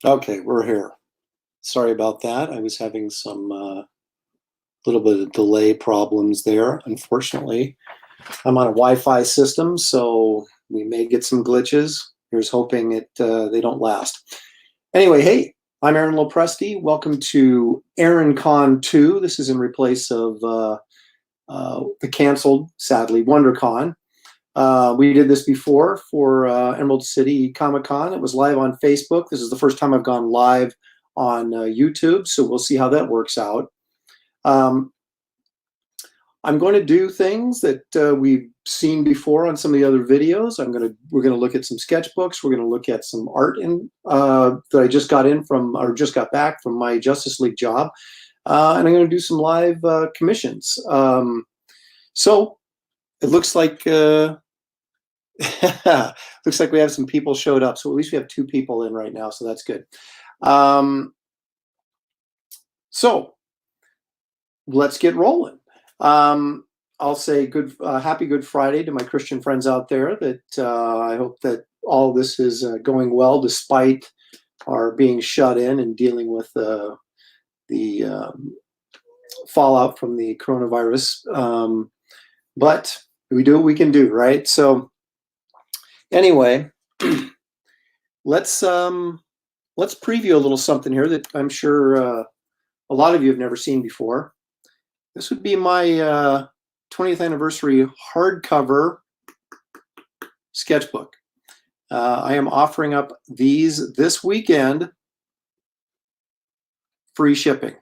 Okay, we're here. Sorry about that. I was having some little bit of delay problems there. Unfortunately, I'm on a Wi-Fi system, so we may get some glitches. Here's hoping they don't last. Anyway, hey, I'm Aaron Lopresti. Welcome to Aaron Con 2. This is in replace of the canceled, sadly, WonderCon. We did this before for Emerald City Comic Con. It was live on Facebook. This is the first time I've gone live on YouTube, so we'll see how that works out. Um, I'm going to do things that we've seen before on some of the other videos. We're going to look at some sketchbooks. We're going to look at some art that I just got in from, or just got back from my Justice League job, and I'm going to do some live commissions. So it looks like. Looks like we have some people showed up. So at least we have two people in right now. So that's good. So let's get rolling. I'll say happy Good Friday to my Christian friends out there. That I hope that all this is going well despite our being shut in and dealing with the fallout from the coronavirus. But we do what we can do, right? So anyway, let's preview a little something here that I'm sure a lot of you have never seen before. This would be my 20th anniversary hardcover sketchbook. I am offering up these this weekend, free shipping.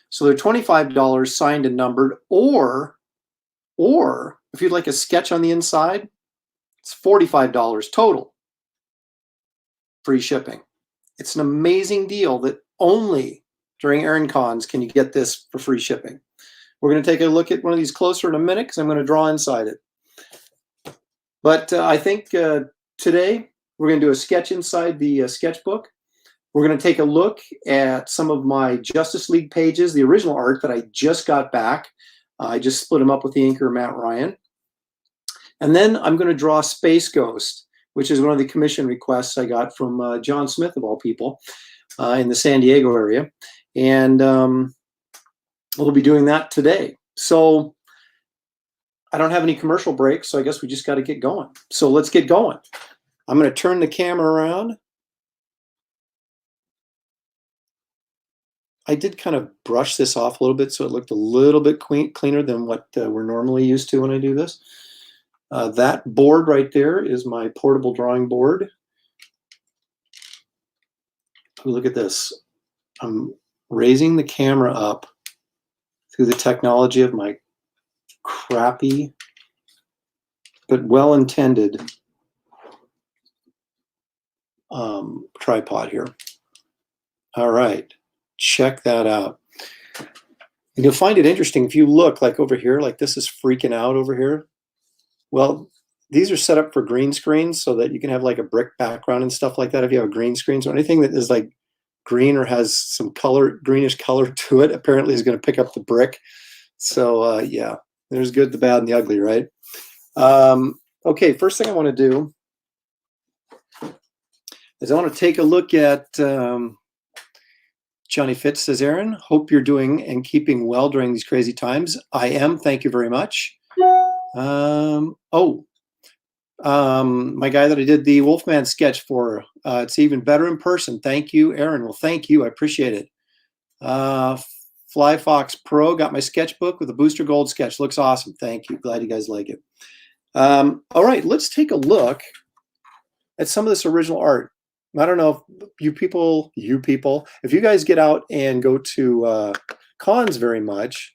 So they're $25 signed and numbered, or if you'd like a sketch on the inside, it's $45 total, free shipping. It's an amazing deal that only during Aaron Cons can you get this for free shipping. We're going to take a look at one of these closer in a minute because I'm going to draw inside it. But I think today we're going to do a sketch inside the sketchbook. We're going to take a look at some of my Justice League pages, the original art that I just got back. I just split them up with the inker Matt Ryan. And then I'm going to draw Space Ghost, which is one of the commission requests I got from John Smith, of all people, in the San Diego area. And we'll be doing that today. So I don't have any commercial breaks, so I guess we just got to get going. So let's get going. I'm going to turn the camera around. I did kind of brush this off a little bit so it looked a little bit cleaner than what we're normally used to when I do this. That board right there is my portable drawing board. Look at this. I'm raising the camera up through the technology of my crappy but well-intended tripod here. All right, check that out. And you'll find it interesting if you look like over here, like this is freaking out over here. Well, these are set up for green screens so that you can have like a brick background and stuff like that. If you have a green screen, so anything that is like green or has some color, greenish color to it, apparently is going to pick up the brick. So yeah, there's good, the bad, and the ugly, right? Okay, first thing I want to do is I want to take a look at Johnny Fitz says, Aaron, hope you're doing and keeping well during these crazy times. I am, thank you very much. My guy that I did the Wolfman sketch for, it's even better in person. Thank you, Aaron. Well, thank you. I appreciate it. Fly Fox Pro got my sketchbook with a booster gold sketch. Looks awesome. Thank you. Glad you guys like it. All right, let's take a look at some of this original art. I don't know if you people, if you guys get out and go to cons very much,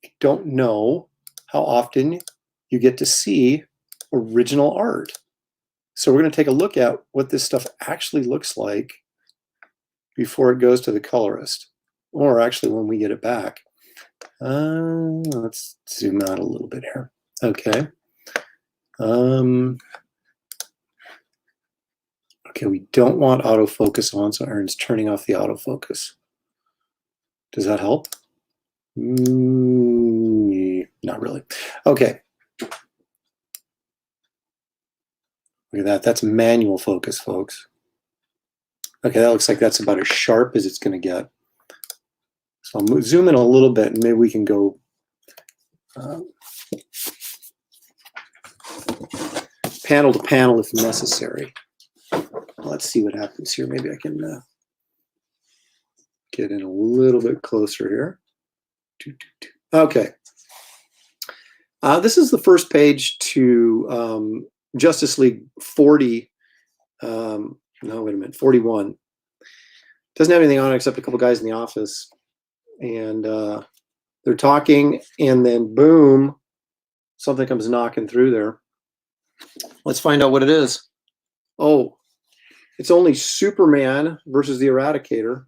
I don't know how often you get to see original art. So we're going to take a look at what this stuff actually looks like before it goes to the colorist, or actually when we get it back. Let's zoom out a little bit here. Okay. Okay, we don't want autofocus on, so Aaron's turning off the autofocus. Does that help? Not really. Okay. Look at that. That's manual focus, folks. Okay, that looks like that's about as sharp as it's going to get. So I'll zoom in a little bit, and maybe we can go panel to panel if necessary. Let's see what happens here. Maybe I can get in a little bit closer here. Okay. This is the first page to Justice League 40. No, wait a minute, 41. Doesn't have anything on it except a couple guys in the office. And they're talking, and then boom, something comes knocking through there. Let's find out what it is. Oh, it's only Superman versus the Eradicator.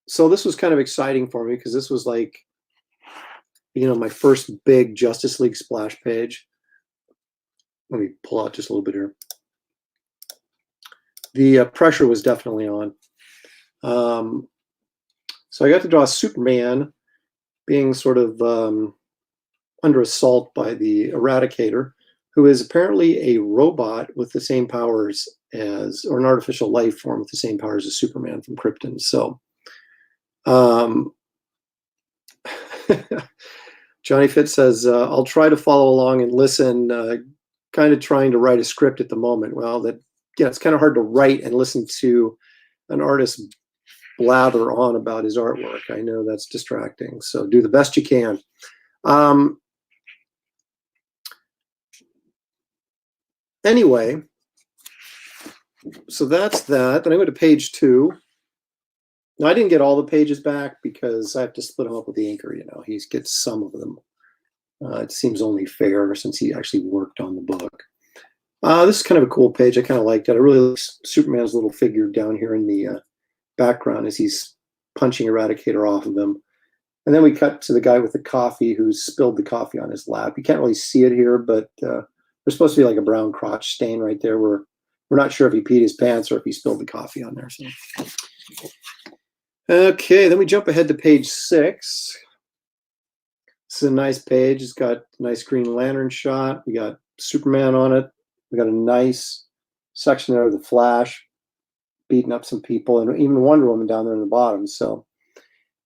So this was kind of exciting for me because this was like, you know, my first big Justice League splash page. Let me pull out just a little bit here. The pressure was definitely on. So I got to draw Superman being sort of under assault by the Eradicator, who is apparently a robot with the same powers as, or an artificial life form with the same powers as Superman from Krypton. So Johnny Fitz says, I'll try to follow along and listen, kind of trying to write a script at the moment. Well, it's kind of hard to write and listen to an artist blather on about his artwork. I know that's distracting, so do the best you can. Anyway, so that's that. Then I go to page 2. Now, I didn't get all the pages back because I have to split them up with the inker. You know, he gets some of them. It seems only fair since he actually worked on the book. This is kind of a cool page. I kind of liked it. I really like Superman's little figure down here in the background as he's punching Eradicator off of him. And then we cut to the guy with the coffee who's spilled the coffee on his lap. You can't really see it here, but there's supposed to be like a brown crotch stain right there where we're not sure if he peed his pants or if he spilled the coffee on there. So. Okay, then we jump ahead to page 6. This is a nice page. It's got a nice Green Lantern shot. We got Superman on it. We got a nice section there of the Flash beating up some people, and even Wonder Woman down there in the bottom. So,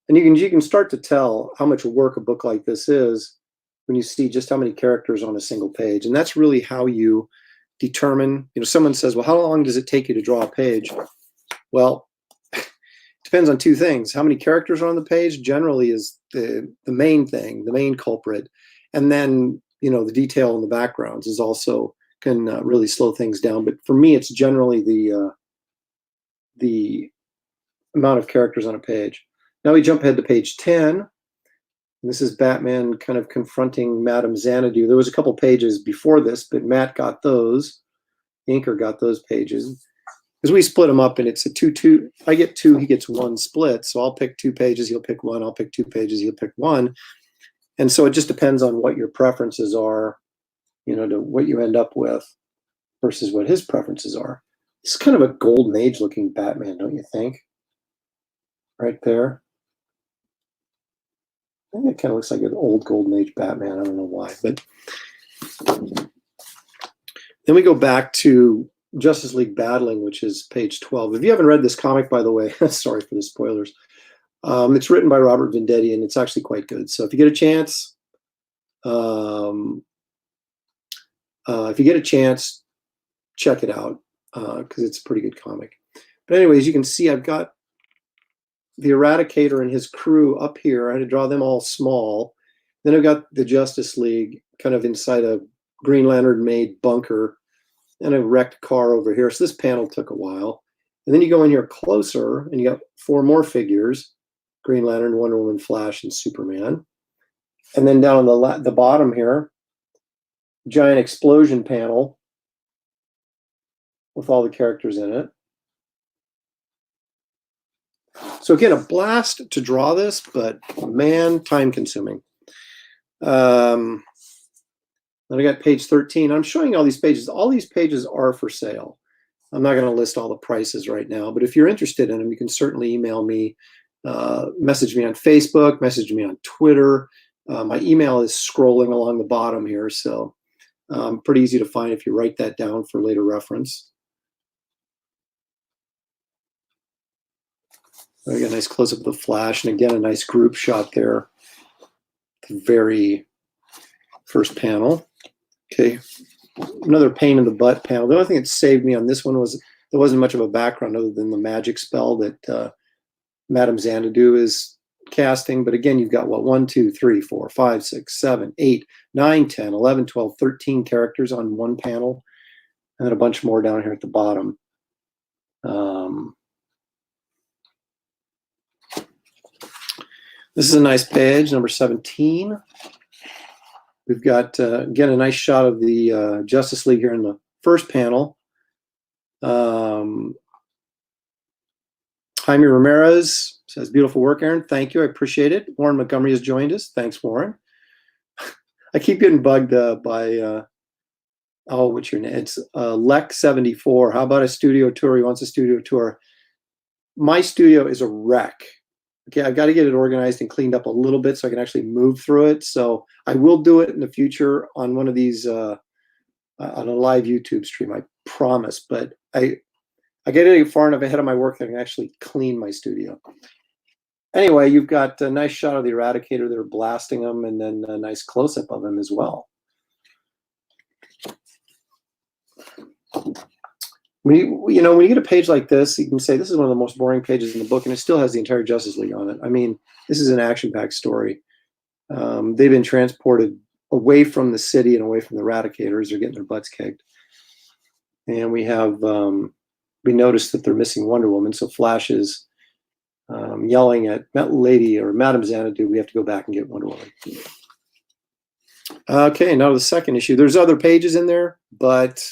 and you can start to tell how much work a book like this is when you see just how many characters on a single page. And that's really how you determine, you know, someone says, well, how long does it take you to draw a page? Well, it depends on 2 things. How many characters are on the page generally is the main thing, the main culprit. And then, you know, the detail in the backgrounds is also can really slow things down. But for me, it's generally the amount of characters on a page. Now we jump ahead to page 10. And this is Batman kind of confronting Madame Xanadu. There was a couple pages before this, but Matt got those. Inker got those pages. Because we split them up, and it's a 2-2. I get 2, he gets 1 split. So I'll pick 2 pages, he'll pick 1. I'll pick 2 pages, he'll pick 1. And so it just depends on what your preferences are, you know, to what you end up with versus what his preferences are. It's kind of a golden age looking Batman, don't you think? Right there. I think it kind of looks like an old golden age Batman. I don't know why, but then we go back to Justice League Battling, which is page 12. If you haven't read this comic, by the way, sorry for the spoilers. It's written by Robert Venditti, and it's actually quite good. So if you get a chance, check it out because it's a pretty good comic. But anyways, you can see I've got the Eradicator and his crew up here. I had to draw them all small. Then I've got the Justice League kind of inside a Green Lantern-made bunker and a wrecked car over here. So this panel took a while. And then you go in here closer, and you got 4 more figures: Green Lantern, Wonder Woman, Flash, and Superman. And then down on the bottom here, giant explosion panel with all the characters in it. So again, a blast to draw this, but man, time consuming. Then I got page 13. I'm showing all these pages. All these pages are for sale. I'm not going to list all the prices right now, but if you're interested in them, you can certainly email me, message me on Facebook, message me on Twitter. My email is scrolling along the bottom here, so pretty easy to find if you write that down for later reference. We got a nice close-up of the Flash, and again, a nice group shot there. The very first panel. Okay, another pain in the butt panel. The only thing that saved me on this one was there wasn't much of a background other than the magic spell that Madame Xanadu is casting. But again, you've got what, 1, 2, 3, 4, 5, 6, 7, 8, 9, 10, 11, 12, 13 characters on one panel, and then a bunch more down here at the bottom. This is a nice page, number 17. We've got, again, a nice shot of the Justice League here in the first panel. Jaime Ramirez says, beautiful work, Aaron. Thank you. I appreciate it. Warren Montgomery has joined us. Thanks, Warren. I keep getting bugged by, what's your name? It's Lec74. How about a studio tour? He wants a studio tour. My studio is a wreck. Okay, I've got to get it organized and cleaned up a little bit so I can actually move through it. So I will do it in the future on one of these, on a live YouTube stream, I promise. But I got to get far enough ahead of my work that I can actually clean my studio. Anyway, you've got a nice shot of the Eradicator. They're blasting them, and then a nice close-up of him as well. When you get a page like this, you can say this is one of the most boring pages in the book, and it still has the entire Justice League on it. I mean, this is an action-packed story. They've been transported away from the city and away from the Eradicators. They're getting their butts kicked. And we have, we noticed that they're missing Wonder Woman, so Flash is yelling at Lady or Madame Xanadu, we have to go back and get Wonder Woman. Okay, now the second issue. There's other pages in there, but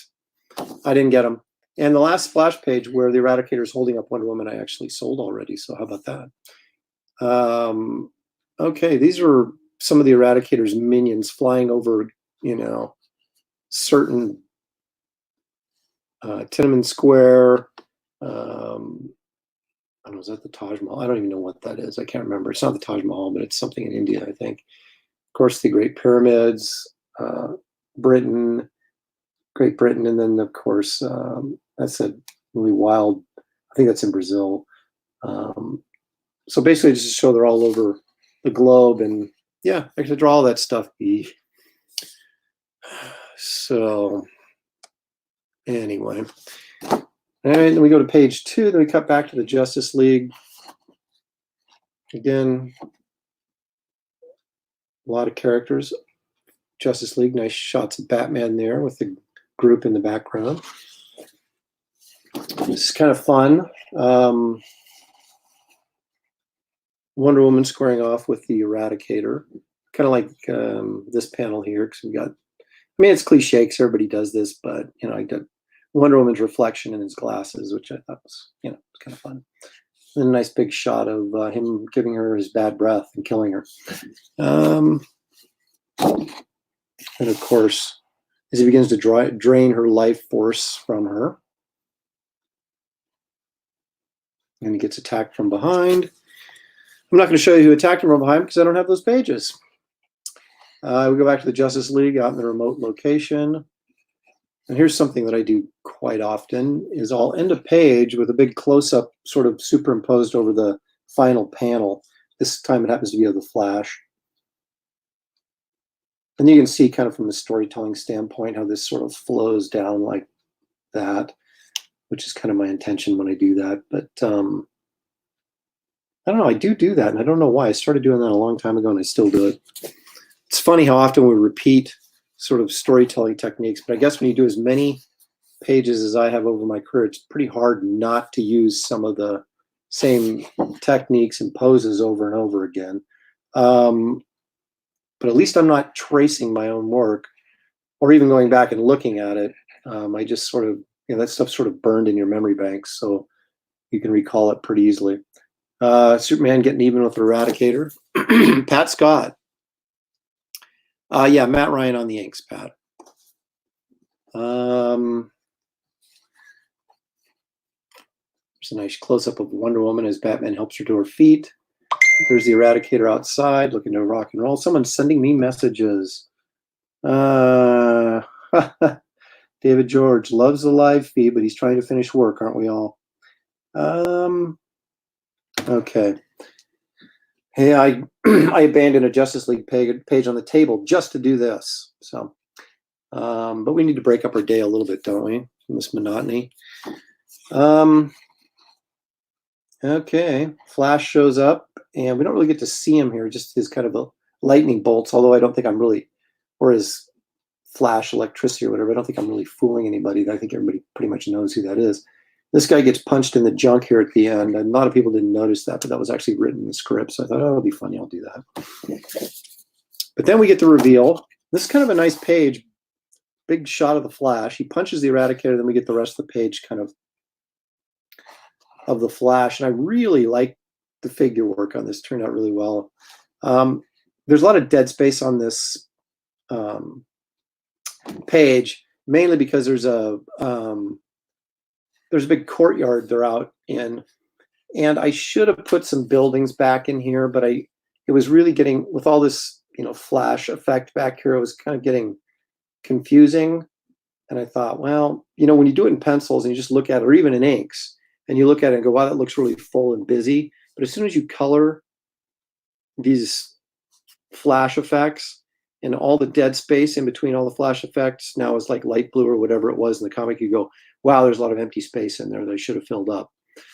I didn't get them. And the last splash page where the Eradicator is holding up Wonder Woman, I actually sold already. So how about that? Okay, these are some of the Eradicator's minions flying over, certain Tiananmen Square. I don't know, is that the Taj Mahal? I don't even know what that is. I can't remember. It's not the Taj Mahal, but it's something in India, I think. Of course, the Great Pyramids, Great Britain, and then, of course, that's a really wild, I think that's in Brazil. So basically, just to show they're all over the globe, and yeah, I could draw all that stuff. So anyway, and then we go to page 2, then we cut back to the Justice League. Again, a lot of characters. Justice League, nice shots of Batman there with the group in the background. This is kind of fun. Wonder Woman squaring off with the Eradicator. Kind of like this panel here, because we got, I mean, it's cliche because everybody does this, but, I got Wonder Woman's reflection in his glasses, which I thought was, it's kind of fun. And a nice big shot of him giving her his bad breath and killing her. And of course, as he begins to drain her life force from her, and he gets attacked from behind. I'm not going to show you who attacked him from behind because I don't have those pages. We go back to the Justice League out in the remote location. And here's something that I do quite often, is I'll end a page with a big close-up sort of superimposed over the final panel. This time it happens to be of the Flash. And you can see kind of from the storytelling standpoint how this sort of flows down like that, which is kind of my intention when I do that. But I don't know, I do that, and I don't know why. I started doing that a long time ago, and I still do it. It's funny how often we repeat sort of storytelling techniques, but I guess when you do as many pages as I have over my career, it's pretty hard not to use some of the same techniques and poses over and over again. But at least I'm not tracing my own work or even going back and looking at it. I just sort of, that stuff's sort of burned in your memory banks, so you can recall it pretty easily. Superman getting even with the Eradicator. Pat Scott. Yeah, Matt Ryan on the inks, Pat. There's a nice close-up of Wonder Woman as Batman helps her to her feet. There's the Eradicator outside looking to rock and roll. Someone's sending me messages. David George loves the live feed, but he's trying to finish work, aren't we all? Okay. Hey, I I abandoned a Justice League page on the table just to do this. So, but we need to break up our day a little bit, don't we? From this monotony. Okay. Flash shows up, and we don't really get to see him here. Just his kind of a lightning bolts. Although I don't think I'm really, or his flash electricity or whatever. I don't think I'm really fooling anybody. I think everybody pretty much knows who that is. This guy gets punched in the junk here at the end. And a lot of people didn't notice that, but that was actually written in the script. So I thought, oh, it'll be funny. I'll do that. But then we get the reveal. This is kind of a nice page. Big shot of the Flash. He punches the Eradicator. Then we get the rest of the page kind of the Flash. And I really like the figure work on this. Turned out really well. There's a lot of dead space on this page, mainly because there's a big courtyard they're out in, and I should have put some buildings back in here, but it was really getting, with all this flash effect back here, it was kind of getting confusing. And I thought, well, when you do it in pencils and you just look at it, or even in inks, and you look at it and go, wow, that looks really full and busy. But as soon as you color these flash effects, and all the dead space in between all the flash effects now is like light blue or whatever it was in the comic, you go, wow, there's a lot of empty space in there that I should have filled up.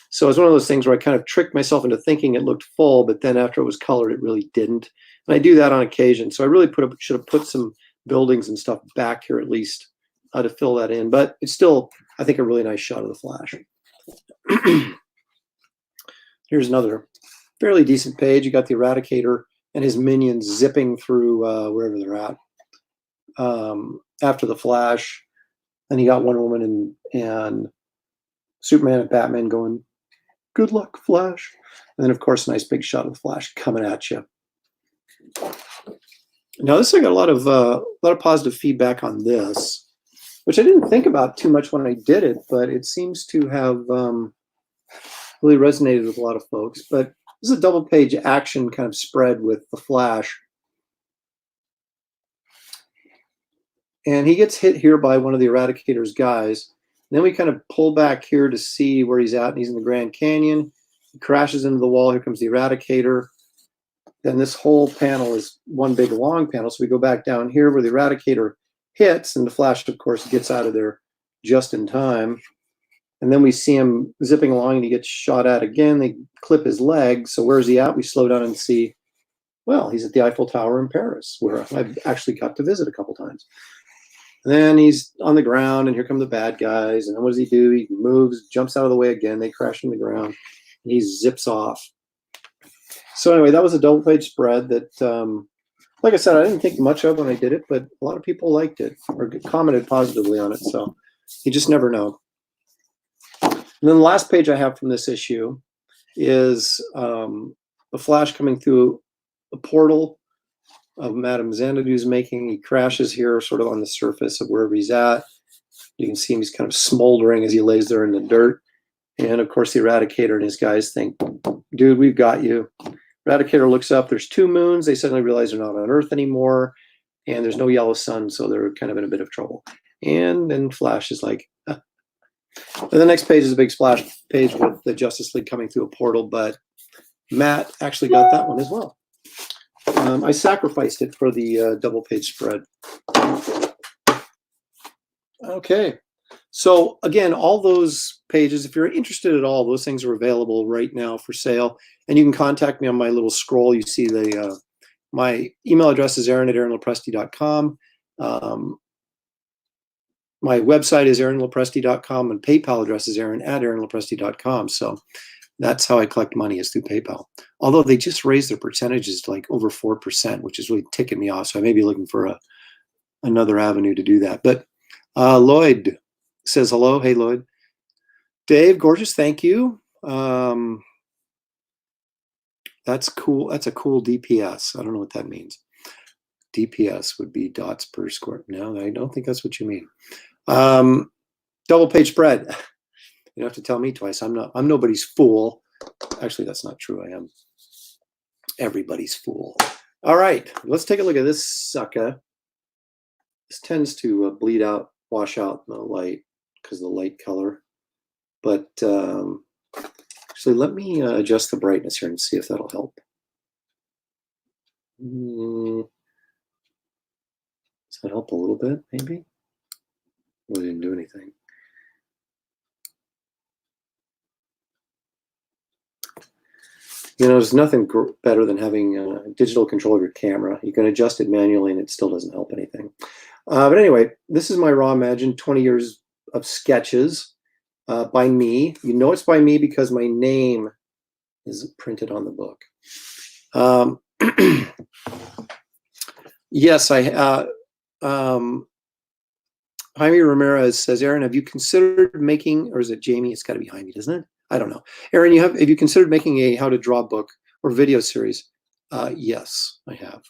So it was one of those things where I kind of tricked myself into thinking it looked full, but then after it was colored, it really didn't. And I do that on occasion. So I really should have put some buildings and stuff back here at least to fill that in. But it's still, I think, a really nice shot of the Flash. Here's another fairly decent page. You got the Eradicator and his minions zipping through wherever they're at after the Flash. And you got Wonder Woman and Superman and Batman going, good luck, Flash. And then, of course, a nice big shot of the Flash coming at you. Now, this I got a lot of positive feedback on this, which I didn't think about too much when I did it, but it seems to have really resonated with a lot of folks. But this is a double-page action kind of spread with the Flash. And he gets hit here by one of the Eradicator's guys. And then we kind of pull back here to see where he's at, and he's in the Grand Canyon. He crashes into the wall. Here comes the Eradicator. Then this whole panel is one big long panel. So we go back down here where the Eradicator hits, and the Flash, of course, gets out of there just in time. And then we see him zipping along, and he gets shot at again. They clip his leg. So where's he at? We slow down and see, well, he's at the Eiffel Tower in Paris, where I've actually got to visit a couple times. And then he's on the ground, and here come the bad guys. And then what does he do? He moves, jumps out of the way again. They crash on the ground, and he zips off. So anyway, that was a double-page spread that, like I said, I didn't think much of when I did it, but a lot of people liked it or commented positively on it. So you just never know. And then the last page I have from this issue is the Flash coming through a portal of Madame Xanadu's making. He crashes here sort of on the surface of wherever he's at. You can see him, he's kind of smoldering as he lays there in the dirt. And of course, the Eradicator and his guys think, dude, we've got you. Eradicator looks up, there's two moons. They suddenly realize they're not on Earth anymore. And there's no yellow sun, so they're kind of in a bit of trouble. And then Flash is like, ah. And the next page is a big splash page with the Justice League coming through a portal, but Matt actually got that one as well. I sacrificed it for the double-page spread. Okay. So again, all those pages, if you're interested at all, those things are available right now for sale. And you can contact me on my little scroll. You see my email address is aaron@aaronlopresti.com. My website is aaronlopresti.com, and PayPal address is aaron@aaronlopresti.com. So that's how I collect money, is through PayPal. Although they just raised their percentages to like over 4%, which is really ticking me off. So I may be looking for another avenue to do that. But Lloyd says hello. Hey, Lloyd. Dave, gorgeous. Thank you. That's cool. That's a cool DPS. I don't know what that means. DPS would be dots per square. No, I don't think that's what you mean. Double page spread. You don't have to tell me twice. I'm nobody's fool. Actually, that's not true. I am everybody's fool. All right, let's take a look at this sucker. This tends to bleed out, wash out in the light because of the light color. But Actually, let me adjust the brightness here and see if that'll help. Does that help a little bit, maybe? Well, it didn't do anything. You know, there's nothing better than having a digital control of your camera. You can adjust it manually and it still doesn't help anything. But anyway, this is my raw Imagine 20 years of sketches by me. You know it's by me because my name is printed on the book. Yes, Jaime Ramirez says, Aaron, have you considered making, or is it Jamie? It's got to be Jaime, doesn't it? I don't know. Aaron, have you considered making a how to draw book or video series? Yes, I have.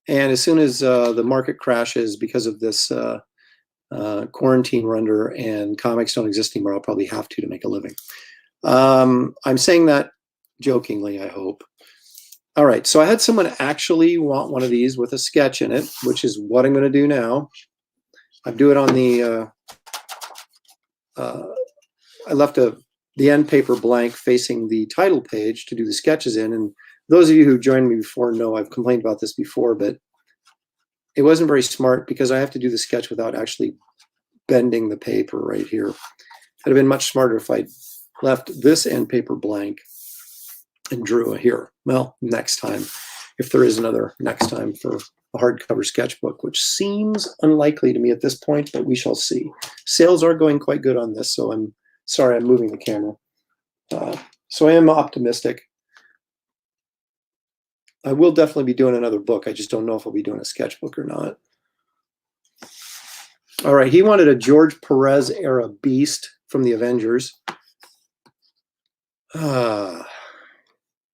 And as soon as the market crashes because of this quarantine we're under and comics don't exist anymore, I'll probably have to make a living. I'm saying that jokingly, I hope. All right, so I had someone actually want one of these with a sketch in it, which is what I'm going to do now. I do it on the, I left the end paper blank facing the title page to do the sketches in. And those of you who joined me before know I've complained about this before, but it wasn't very smart because I have to do the sketch without actually bending the paper right here. It'd have been much smarter if I'd left this end paper blank and drew here. Well, next time, if there is another next time for a hardcover sketchbook, which seems unlikely to me at this point, but we shall see. Sales are going quite good on this, so I'm sorry I'm moving the camera. So I am optimistic. I will definitely be doing another book. I just don't know if I'll be doing a sketchbook or not. All right, he wanted a George Perez era beast from the Avengers.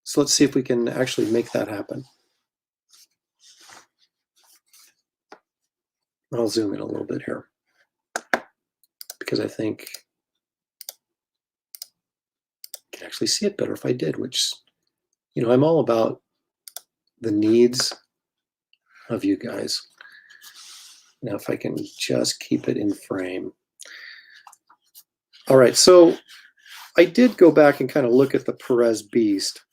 So let's see if we can actually make that happen. I'll zoom in a little bit here because I think I can actually see it better if I did, which, you know, I'm all about the needs of you guys. Now, if I can just keep it in frame. All right, so I did go back and kind of look at the Perez beast.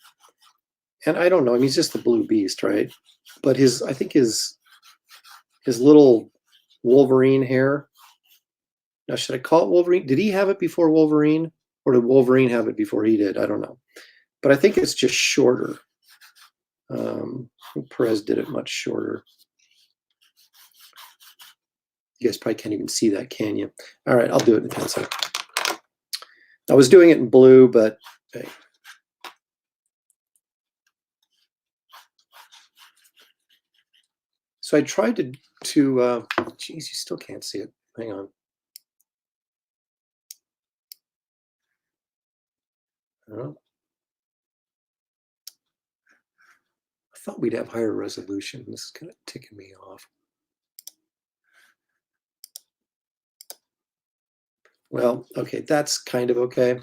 And I don't know, I mean, he's just the blue beast, right? But I think his little Wolverine hair. Now, should I call it Wolverine? Did he have it before Wolverine? Or did Wolverine have it before he did? I don't know. But I think it's just shorter. Perez did it much shorter. You guys probably can't even see that, can you? All right, I'll do it in pencil. I was doing it in blue, but hey. So I tried to geez, you still can't see it. Hang on. Oh. I thought we'd have higher resolution. This is kind of ticking me off. Well, okay, that's kind of okay.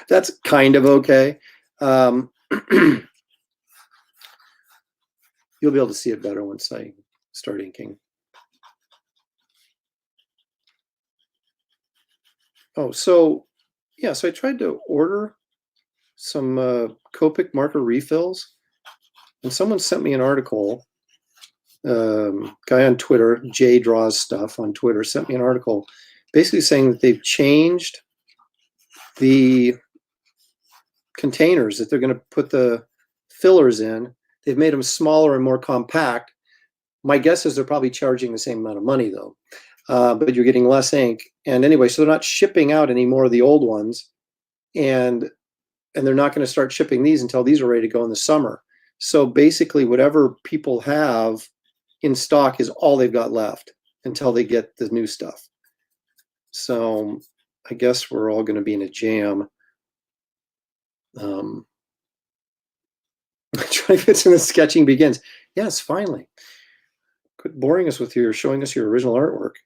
That's kind of okay. You'll be able to see it better once I start inking. Oh, so yeah, so I tried to order some Copic marker refills, and someone sent me an article. Guy on Twitter, Jay Draws Stuff on Twitter, sent me an article basically saying that they've changed the containers that they're going to put the fillers in. They've made them smaller and more compact. My guess is they're probably charging the same amount of money, though. But you're getting less ink. And anyway, so they're not shipping out any more of the old ones. And they're not going to start shipping these until these are ready to go in the summer. So basically, whatever people have in stock is all they've got left until they get the new stuff. So I guess we're all going to be in a jam. Try to get to the sketching begins. Yes, finally. Quit boring us with showing us your original artwork.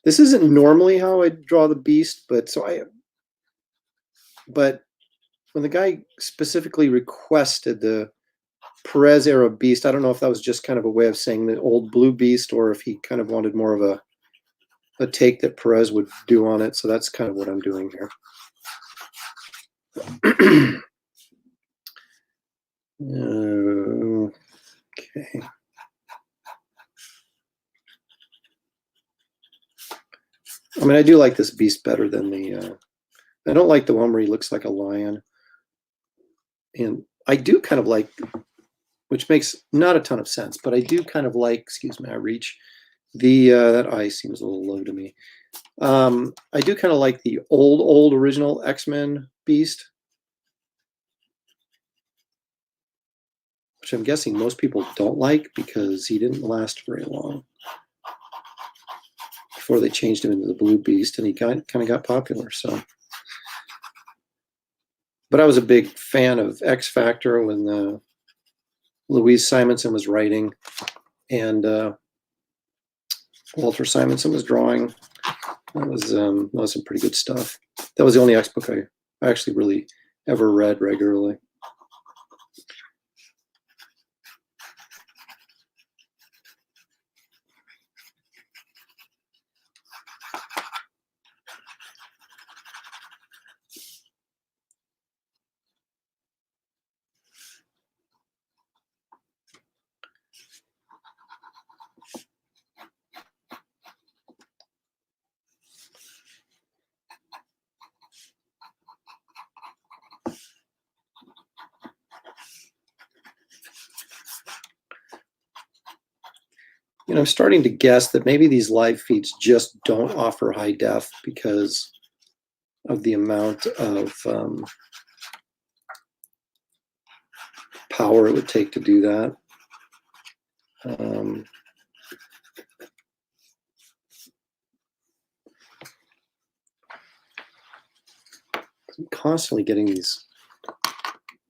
This isn't normally how I draw the beast, but when the guy specifically requested the Perez era Beast. I don't know if that was just kind of a way of saying the old blue Beast, or if he kind of wanted more of a take that Perez would do on it. So that's kind of what I'm doing here. Okay. I mean, I do like this Beast better than the, I don't like the one where he looks like a lion. And I do kind of like, which makes not a ton of sense, but I do kind of like, excuse me, I reach, the, that eye seems a little low to me. I do kind of like the old original X-Men Beast, which I'm guessing most people don't like because he didn't last very long before they changed him into the blue Beast, and he kind of got popular. So, but I was a big fan of X Factor when Louise Simonson was writing and Walter Simonson was drawing. That was some pretty good stuff. That was the only X book I actually really ever read regularly. You know, I'm starting to guess that maybe these live feeds just don't offer high def because of the amount of power it would take to do that. I'm constantly getting these.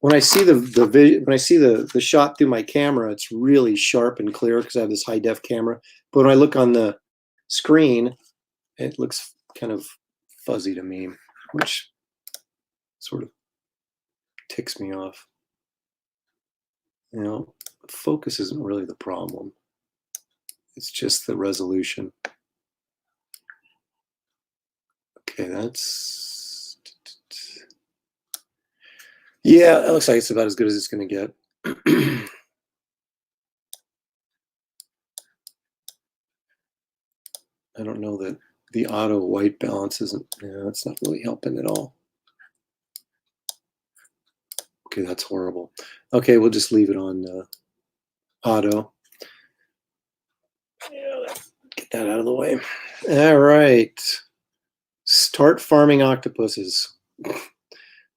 When I see the shot through my camera, it's really sharp and clear because I have this high def camera. But when I look on the screen, it looks kind of fuzzy to me, which sort of ticks me off. You know, focus isn't really the problem. It's just the resolution. Okay, that's, yeah, that looks like it's about as good as it's going to get. I don't know that the auto white balance isn't, yeah, that's not really helping at all. Okay, that's horrible. Okay, we'll just leave it on auto. Yeah, get that out of the way. All right. Start farming octopuses.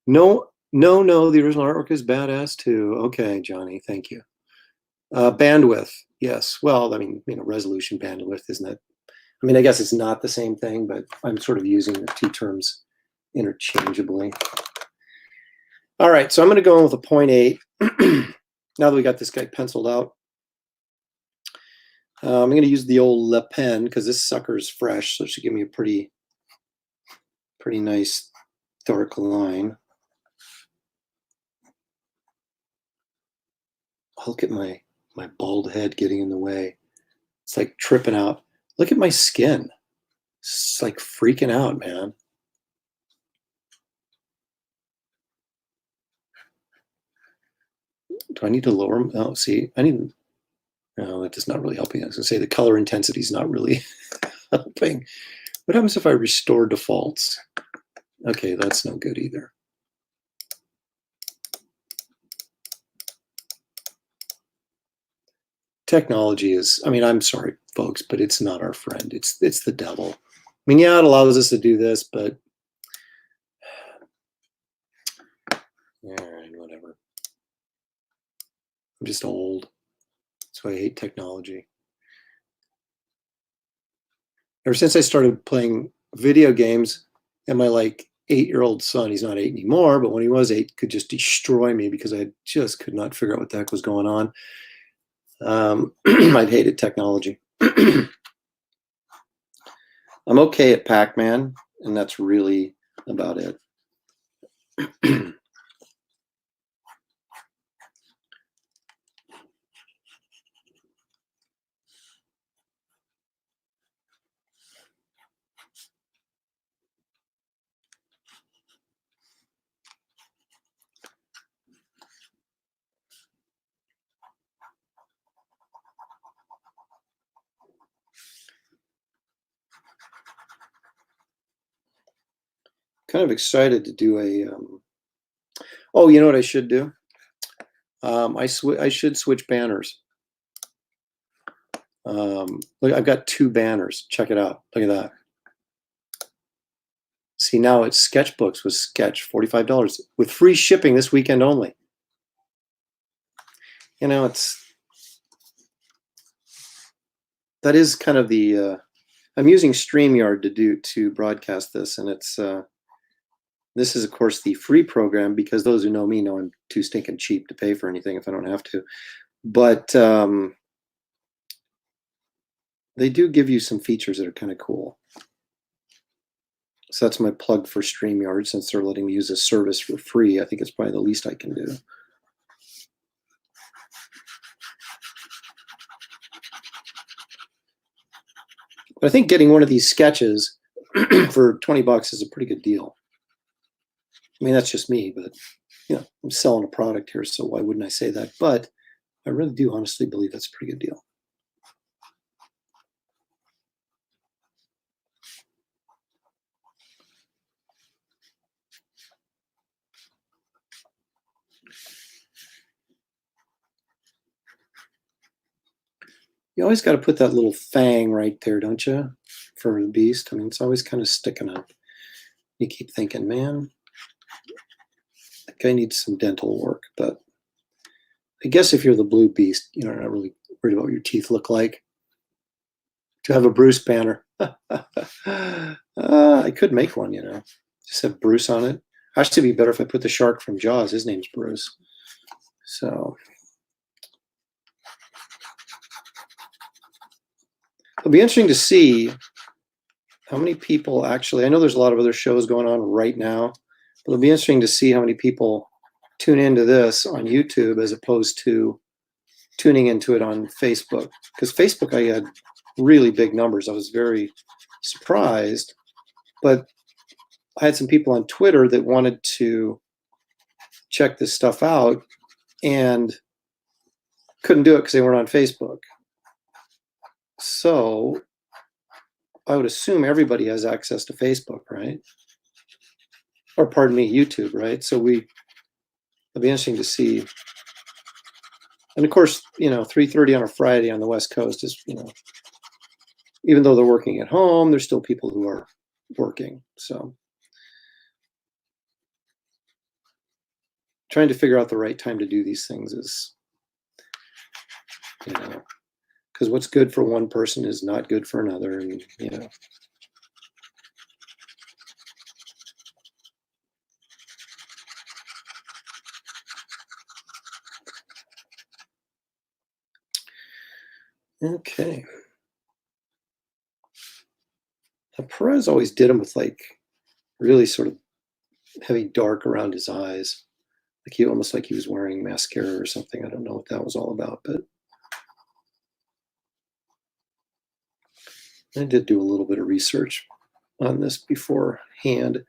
No, the original artwork is badass too. Okay, Johnny, thank you. Bandwidth, yes. Well, I mean, you know, resolution bandwidth, isn't it? I mean, I guess it's not the same thing, but I'm sort of using the two terms interchangeably. All right, so I'm going to go in with a 0.8. Now that we got this guy penciled out, I'm going to use the old Le Pen because this sucker is fresh, so it should give me a pretty nice dark line. Look at my bald head getting in the way. It's like tripping out. Look at my skin. It's like freaking out, man. Do I need to lower them? Oh, see, I need. No, that is not really helping. I was going to say the color intensity is not really helping. What happens if I restore defaults? Okay, that's no good either. Technology is, I mean, I'm sorry, folks, but it's not our friend. It's the devil. I mean, yeah, it allows us to do this, but all right, whatever. I'm just old. That's why I hate technology. Ever since I started playing video games, and my like 8-year-old son, he's not 8 anymore, but when he was 8, could just destroy me because I just could not figure out what the heck was going on. I'd hated technology. I'm okay at Pac-Man, and that's really about it. kind of excited to do a. Oh, you know what I should do? I should switch banners. Look, I've got 2 banners. Check it out. Look at that. See, now it's Sketchbooks with Sketch, $45 with free shipping this weekend only. You know, that is kind of the. I'm using StreamYard to broadcast this, and it's. This is, of course, the free program because those who know me know I'm too stinking cheap to pay for anything if I don't have to. But they do give you some features that are kind of cool. So that's my plug for StreamYard, since they're letting me use a service for free. I think it's probably the least I can do. But I think getting one of these sketches for 20 bucks is a pretty good deal. I mean, that's just me, but you know, I'm selling a product here, so why wouldn't I say that? But I really do honestly believe that's a pretty good deal. You always got to put that little fang right there, don't you? For the beast. I mean, it's always kind of sticking up. You keep thinking, man, that guy needs some dental work. But I guess if you're the blue beast, you know, not really worried about what your teeth look like. To have a Bruce banner. I could make one, you know. Just have Bruce on it. Actually, it'd be better if I put the shark from Jaws. His name's Bruce. So it'll be interesting to see how many people actually. I know there's a lot of other shows going on right now, but it'll be interesting to see how many people tune into this on YouTube as opposed to tuning into it on Facebook. Because Facebook, I had really big numbers. I was very surprised, but I had some people on Twitter that wanted to check this stuff out and couldn't do it because they weren't on Facebook. So I would assume everybody has access to Facebook, right? Or pardon me, YouTube, right? So it'll be interesting to see. And of course, you know, 3:30 on a Friday on the West Coast is, you know, even though they're working at home, there's still people who are working. So trying to figure out the right time to do these things is, you know, because what's good for one person is not good for another, and you know. Okay. Now, Perez always did them with like really sort of heavy dark around his eyes, like he almost like he was wearing mascara or something. I don't know what that was all about, but I did do a little bit of research on this beforehand.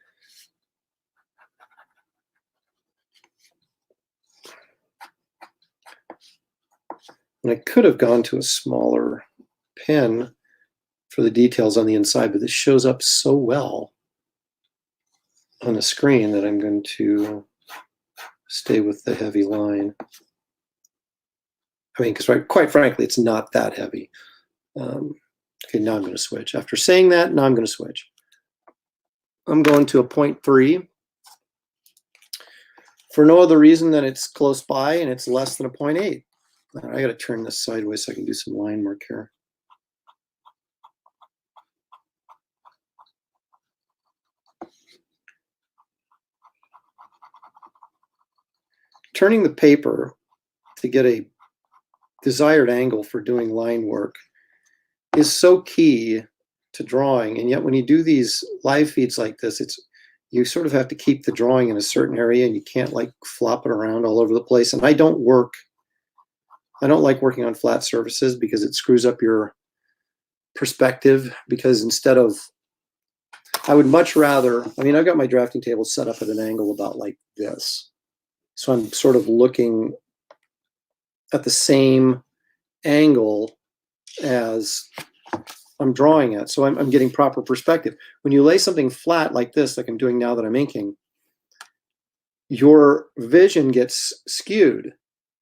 And I could have gone to a smaller pen for the details on the inside, but this shows up so well on the screen that I'm going to stay with the heavy line. I mean, because quite frankly, it's not that heavy. Okay, now I'm going to switch. After saying that, now I'm going to switch. I'm going to a 0.3 for no other reason than it's close by and it's less than a 0.8. I got to turn this sideways so I can do some line work here. Turning the paper to get a desired angle for doing line work is so key to drawing. And yet when you do these live feeds like this, you sort of have to keep the drawing in a certain area and you can't like flop it around all over the place. And I don't like working on flat surfaces because it screws up your perspective, because instead of, I would much rather, I mean, I've got my drafting table set up at an angle about like this. So I'm sort of looking at the same angle as I'm drawing at. So I'm getting proper perspective. When you lay something flat like this, like I'm doing now that I'm inking, your vision gets skewed,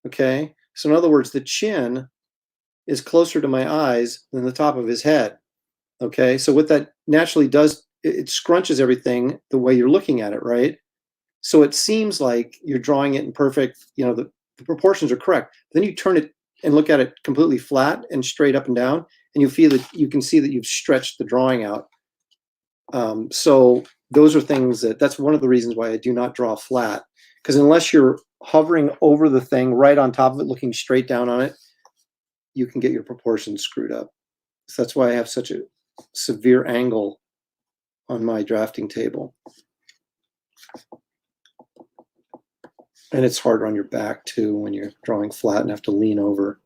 okay? So in other words, the chin is closer to my eyes than the top of his head, okay? So what that naturally does, it scrunches everything the way you're looking at it, right? So it seems like you're drawing it in perfect, the proportions are correct. Then you turn it and look at it completely flat and straight up and down, and you can see that you've stretched the drawing out. So those are things that's one of the reasons why I do not draw flat, because unless you're hovering over the thing right on top of it, looking straight down on it, you can get your proportions screwed up. So that's why I have such a severe angle on my drafting table. And it's harder on your back too when you're drawing flat and have to lean over.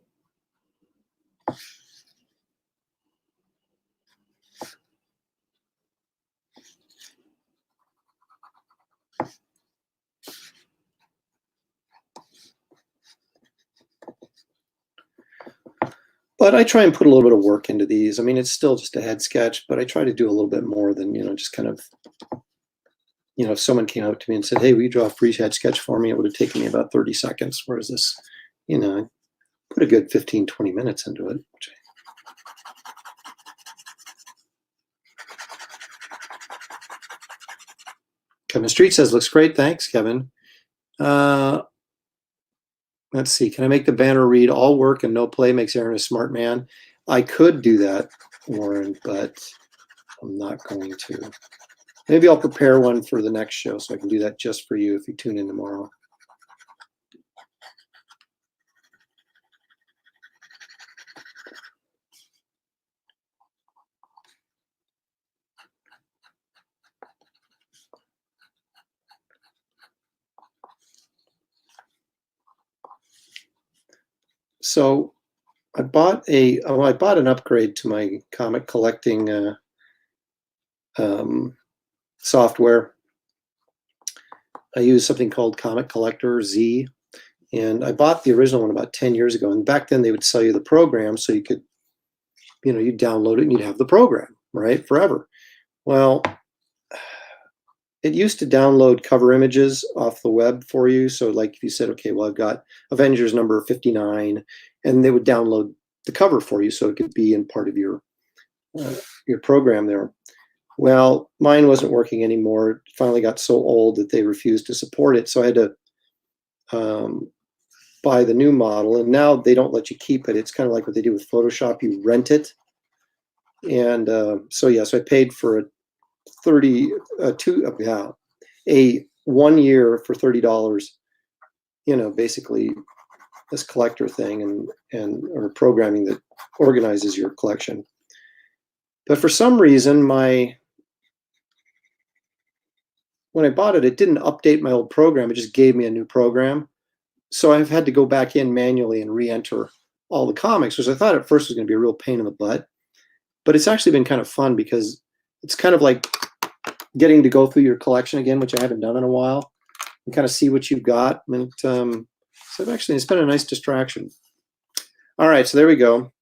But I try and put a little bit of work into these. I mean, it's still just a head sketch, but I try to do a little bit more than, just kind of, if someone came up to me and said, hey, will you draw a free head sketch for me? It would have taken me about 30 seconds. Whereas this, I put a good 15, 20 minutes into it. Kevin Street says, looks great. Thanks, Kevin. Let's see. Can I make the banner read, all work and no play makes Aaron a smart man? I could do that, Warren, but I'm not going to. Maybe I'll prepare one for the next show so I can do that just for you if you tune in tomorrow. So I bought an upgrade to my comic collecting software. I use something called Comic Collector Z, and I bought the original one about 10 years ago. And back then they would sell you the program so you could, you'd download it and you'd have the program, right, forever. Well, it used to download cover images off the web for you. So like if you said, okay, well, I've got Avengers number 59, and they would download the cover for you so it could be in part of your program there. Well, mine wasn't working anymore. It finally got so old that they refused to support it. So I had to buy the new model, and now they don't let you keep it. It's kind of like what they do with Photoshop. You rent it. And so I paid for a 1 year for $30, basically this collector thing or programming that organizes your collection. But for some reason, when I bought it, it didn't update my old program. It just gave me a new program. So I've had to go back in manually and re-enter all the comics, which I thought at first was going to be a real pain in the butt. But it's actually been kind of fun because it's kind of like getting to go through your collection again, which I haven't done in a while, and kind of see what you've got. And so it's been a nice distraction. All right, so there we go.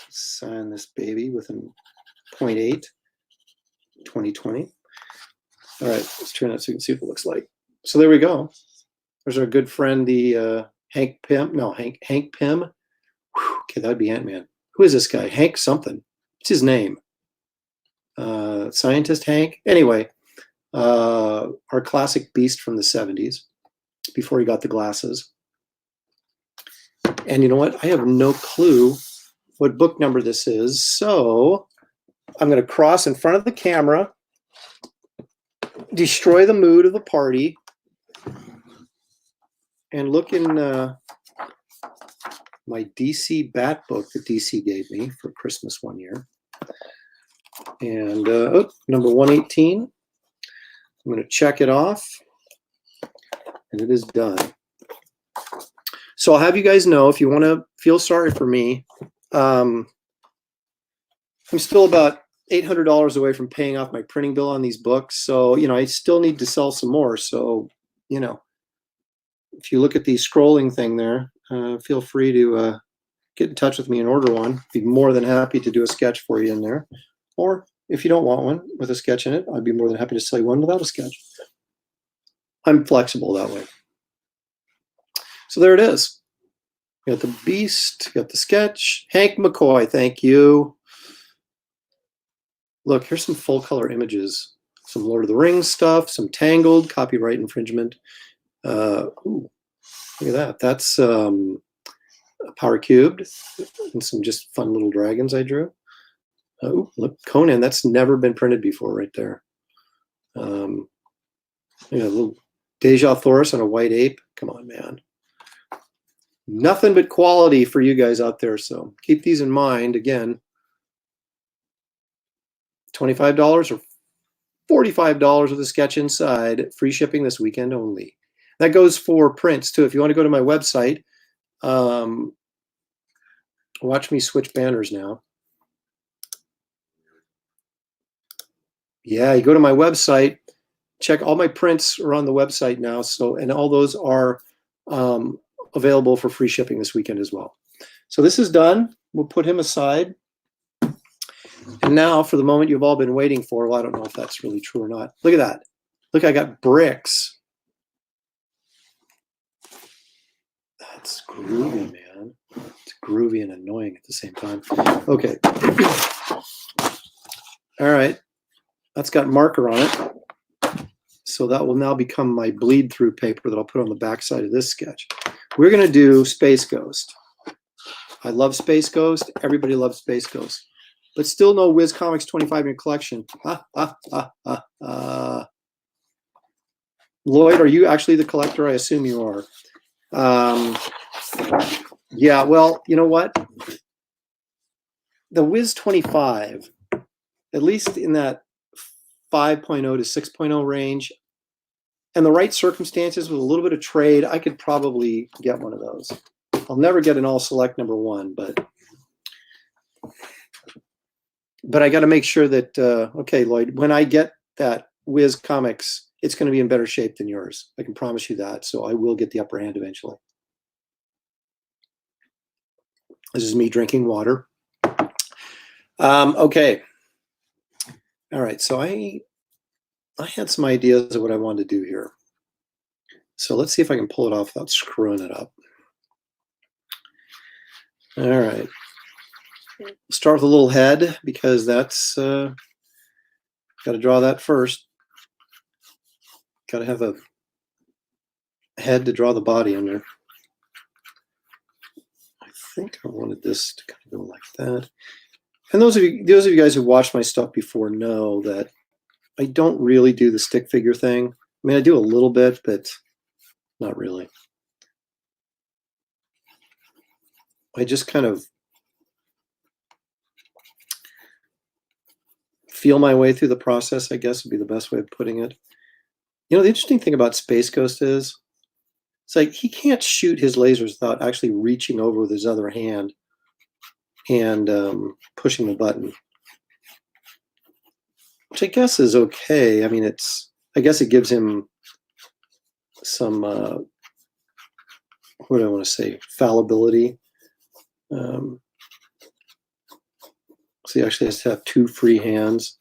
Sign this baby with a 0.8, 2020. All right, let's turn that so you can see what it looks like. So there we go. There's our good friend, the Hank Pym. No, Hank Pym. Whew, okay, that'd be Ant-Man. Who is this guy? Hank something. What's his name? Scientist Hank. Anyway, our classic beast from the 70s before he got the glasses. And you know what? I have no clue what book number this is. So I'm going to cross in front of the camera, destroy the mood of the party, and look in my DC Bat book that DC gave me for Christmas one year. And number 118. I'm going to check it off, and it is done. So I'll have you guys know, if you want to feel sorry for me, I'm still about $800 away from paying off my printing bill on these books. So, I still need to sell some more. So, if you look at the scrolling thing there, feel free to get in touch with me and order one. Be more than happy to do a sketch for you in there. Or if you don't want one with a sketch in it, I'd be more than happy to sell you one without a sketch. I'm flexible that way. So there it is. You got the beast, you got the sketch. Hank McCoy, thank you. Look, here's some full color images. Some Lord of the Rings stuff, some Tangled, copyright infringement. Ooh, look at that. That's Power Cubed and some just fun little dragons I drew. Oh, look, Conan, that's never been printed before right there. A little Deja Thoris on a white ape. Come on, man. Nothing but quality for you guys out there. So keep these in mind. Again, $25 or $45 with a sketch inside. Free shipping this weekend only. That goes for prints too. If you want to go to my website, watch me switch banners now. Yeah, you go to my website, check all my prints are on the website now. So, and all those are available for free shipping this weekend as well. So this is done. We'll put him aside. And now for the moment you've all been waiting for, well, I don't know if that's really true or not. Look at that. Look, I got bricks. That's groovy, man. It's groovy and annoying at the same time. Okay. All right. That's got marker on it. So that will now become my bleed through paper that I'll put on the back side of this sketch. We're going to do Space Ghost. I love Space Ghost. Everybody loves Space Ghost. But still no Wiz Comics 25 in your collection. Lloyd, are you actually the collector? I assume you are. Yeah, well, you know what? The Wiz 25, at least in that 5.0 to 6.0 range, and the right circumstances with a little bit of trade, I could probably get one of those. I'll never get an all select #1, but I got to make sure that, okay, Lloyd, when I get that Wiz Comics, it's going to be in better shape than yours. I can promise you that. So I will get the upper hand eventually. This is me drinking water. Okay. All right. So I had some ideas of what I wanted to do here. So let's see if I can pull it off without screwing it up. All right. Start with a little head because that's got to draw that first. Got to have a head to draw the body under. I think I wanted this to kind of go like that. And those of you guys who watched my stuff before know that I don't really do the stick figure thing. I mean, I do a little bit, but not really. I just kind of feel my way through the process, I guess would be the best way of putting it. You know, the interesting thing about Space Ghost is, it's like he can't shoot his lasers without actually reaching over with his other hand and pushing the button, which I guess is okay. I mean, I guess it gives him some, what do I want to say, fallibility. So he actually has to have 2 free hands.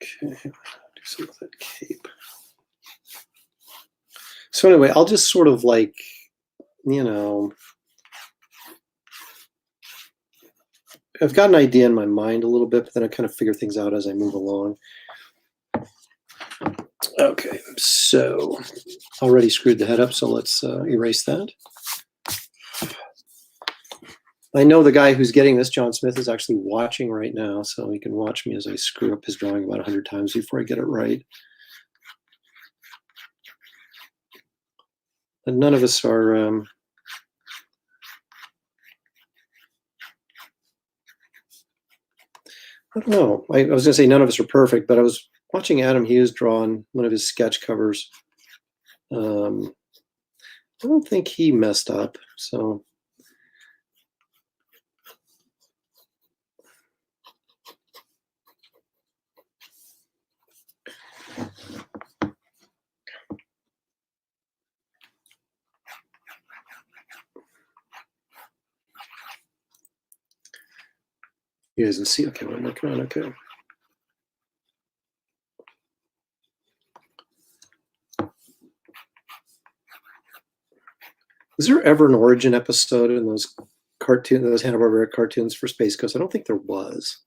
Okay, do some of that cape. So anyway, I'll just sort of like, you know, I've got an idea in my mind a little bit, but then I kind of figure things out as I move along. Okay, so already screwed the head up, so let's erase that. I know the guy who's getting this, John Smith, is actually watching right now, so he can watch me as I screw up his drawing about 100 times before I get it right. And none of us are I don't know. I was going to say none of us are perfect, but I was watching Adam Hughes draw on one of his sketch covers. I don't think he messed up, so. You guys can see, okay, what I'm looking at, okay. Was there ever an origin episode in those cartoons, those Hanna-Barbera cartoons for Space Ghost? I don't think there was.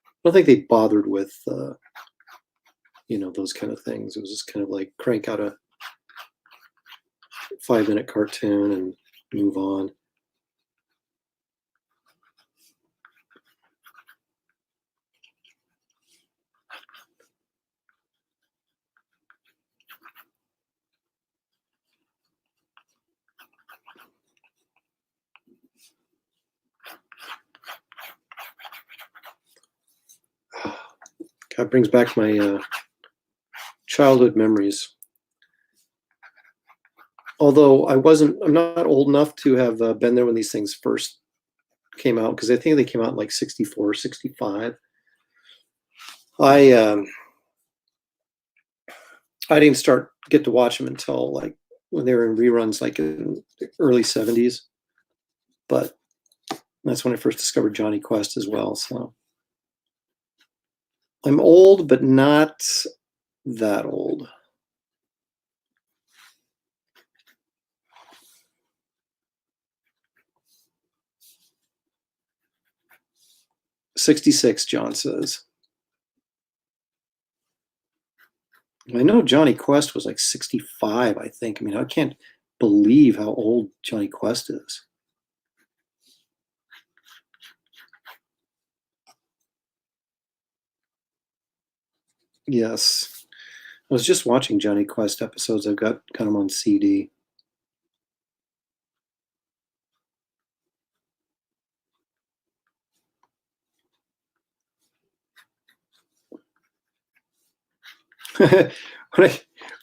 I don't think they bothered with, those kind of things. It was just kind of like crank out a 5-minute cartoon and move on. That brings back my childhood memories. Although I'm not old enough to have been there when these things first came out, because I think they came out in like 64, 65. I didn't get to watch them until like when they were in reruns, like in the early 70s. But that's when I first discovered Johnny Quest as well. So I'm old, but not that old. '66, John says. I know Johnny Quest was like 65, I think. I mean, I can't believe how old Johnny Quest is. Yes. I was just watching Johnny Quest episodes. I've got them on CD. when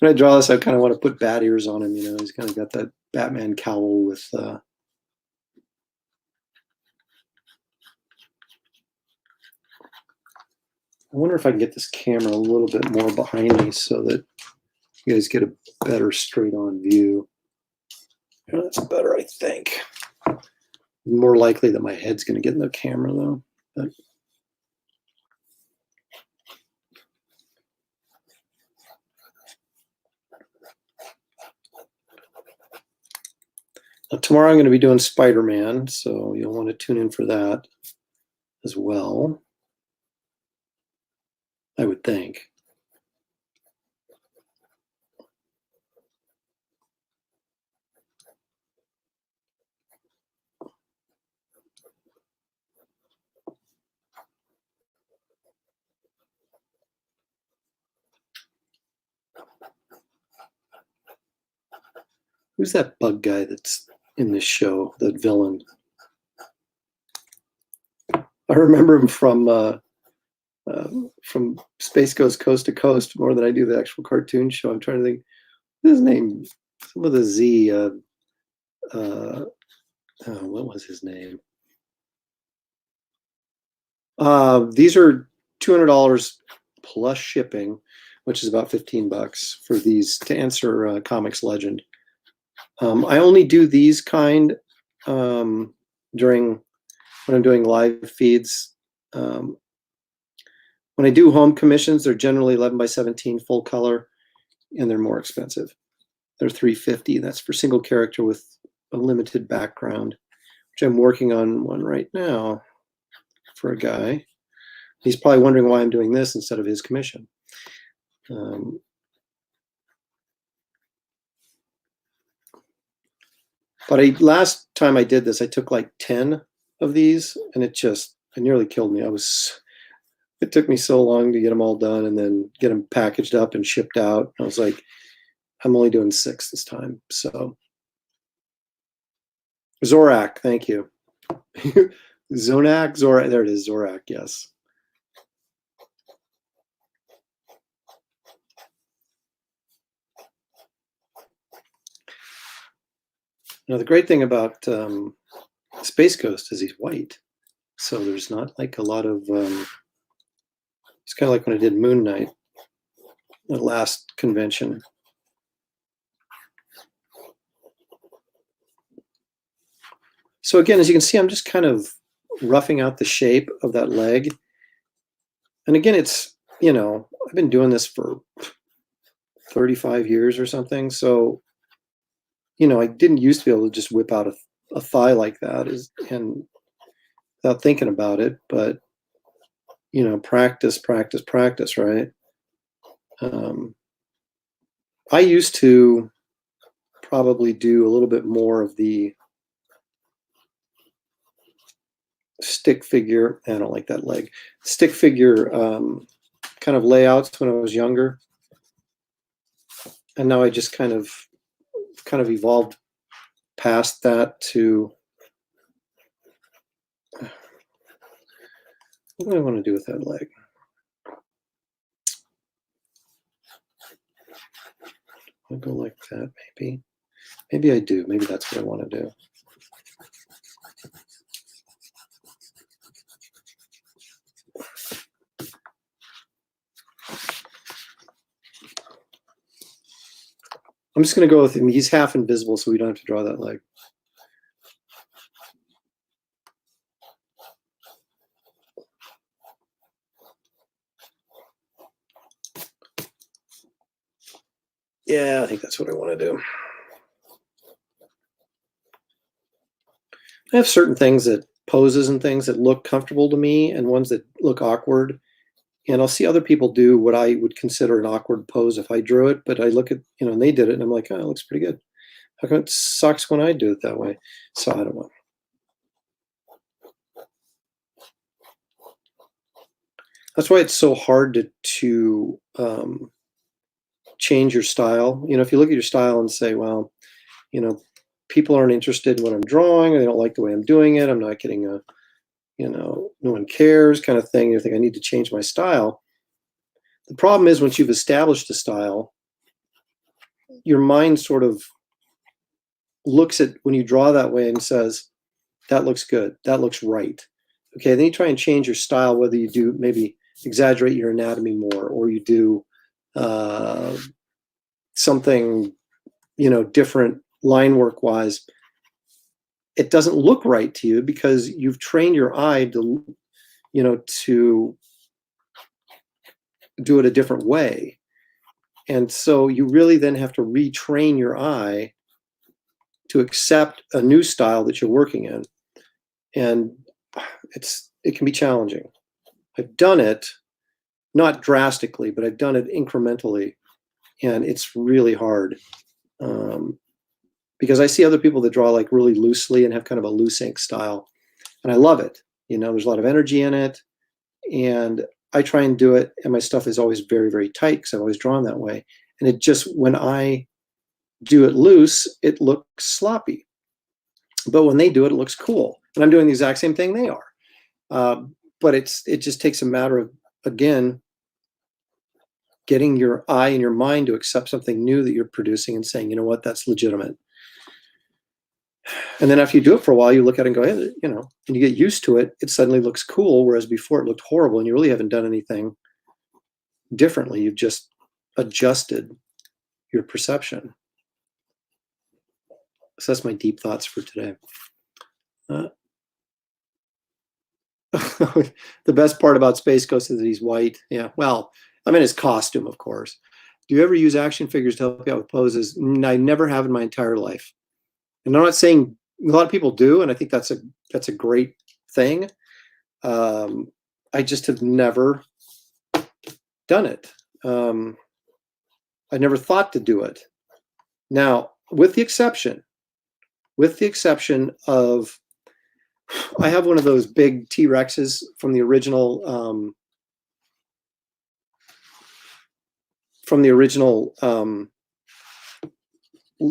I draw this, I kind of want to put bat ears on him. He's kind of got that Batman cowl with. I wonder if I can get this camera a little bit more behind me so that you guys get a better straight-on view. Yeah, that's better, I think. More likely that my head's going to get in the camera, though. But tomorrow I'm going to be doing Spider-Man, so you'll want to tune in for that as well, I would think. Who's that bug guy that's in this show, that villain? I remember him from Space Ghost Coast to Coast more than I do the actual cartoon show. I'm trying to think. His name, some of the Z. What was his name? These are $200 plus shipping, which is about $15 for these to answer Comics Legend. I only do these kind during when I'm doing live feeds. When I do home commissions, they're generally 11 by 17 full color, and they're more expensive. They're $350. That's for single character with a limited background, which I'm working on one right now for a guy. He's probably wondering why I'm doing this instead of his commission. But last time I did this, I took like 10 of these, and it nearly killed me. It took me so long to get them all done and then get them packaged up and shipped out. I was like, I'm only doing 6 this time. So Zorak, thank you. Zorak, there it is, Zorak, yes. Now, the great thing about Space Ghost is he's white. So there's not like a lot of, it's kind of like when I did Moon Knight, the last convention. So again, as you can see, I'm just kind of roughing out the shape of that leg. And again, it's, I've been doing this for 35 years or something. So, I didn't used to be able to just whip out a thigh like that and without thinking about it. But, practice, practice, practice, right? I used to probably do a little bit more of the stick figure. I don't like that leg. Stick figure kind of layouts when I was younger. And now I just kind of evolved past that to what do I want to do with that leg? I'll go like that, maybe. Maybe I do. Maybe that's what I want to do. I'm just going to go with him. He's half invisible, so we don't have to draw that leg. Yeah, I think that's what I want to do. I have certain things that poses and things that look comfortable to me and ones that look awkward. And I'll see other people do what I would consider an awkward pose if I drew it, but I look at, and they did it and I'm like, oh, it looks pretty good. How come it sucks when I do it that way? So I don't know. That's why it's so hard to change your style. If you look at your style and say, well, people aren't interested in what I'm drawing, or they don't like the way I'm doing it, I'm not getting no one cares kind of thing. You think I need to change my style. The problem is once you've established a style, your mind sort of looks at when you draw that way and says, that looks good, that looks right. Okay, then you try and change your style, whether you do maybe exaggerate your anatomy more, or you do something, different line work wise. It doesn't look right to you because you've trained your eye to, to do it a different way. And so you really then have to retrain your eye to accept a new style that you're working in. And it can be challenging. I've done it, not drastically, but I've done it incrementally. And it's really hard. Because I see other people that draw like really loosely and have kind of a loose ink style. And I love it. There's a lot of energy in it. And I try and do it. And my stuff is always very, very tight because I've always drawn that way. And it just, when I do it loose, it looks sloppy. But when they do it, it looks cool. And I'm doing the exact same thing they are. But it just takes a matter of, again, getting your eye and your mind to accept something new that you're producing and saying, you know what, that's legitimate. And then after you do it for a while, you look at it and go, hey, and you get used to it, it suddenly looks cool, whereas before it looked horrible and you really haven't done anything differently. You've just adjusted your perception. So that's my deep thoughts for today. The best part about Space Ghost is that he's white. Yeah, well, I'm in his costume, of course. Do you ever use action figures to help you out with poses? I never have in my entire life. And I'm not saying a lot of people do, and I think that's a great thing. I just have never done it. I never thought to do it. Now, with the exception of, I have one of those big T-Rexes from the original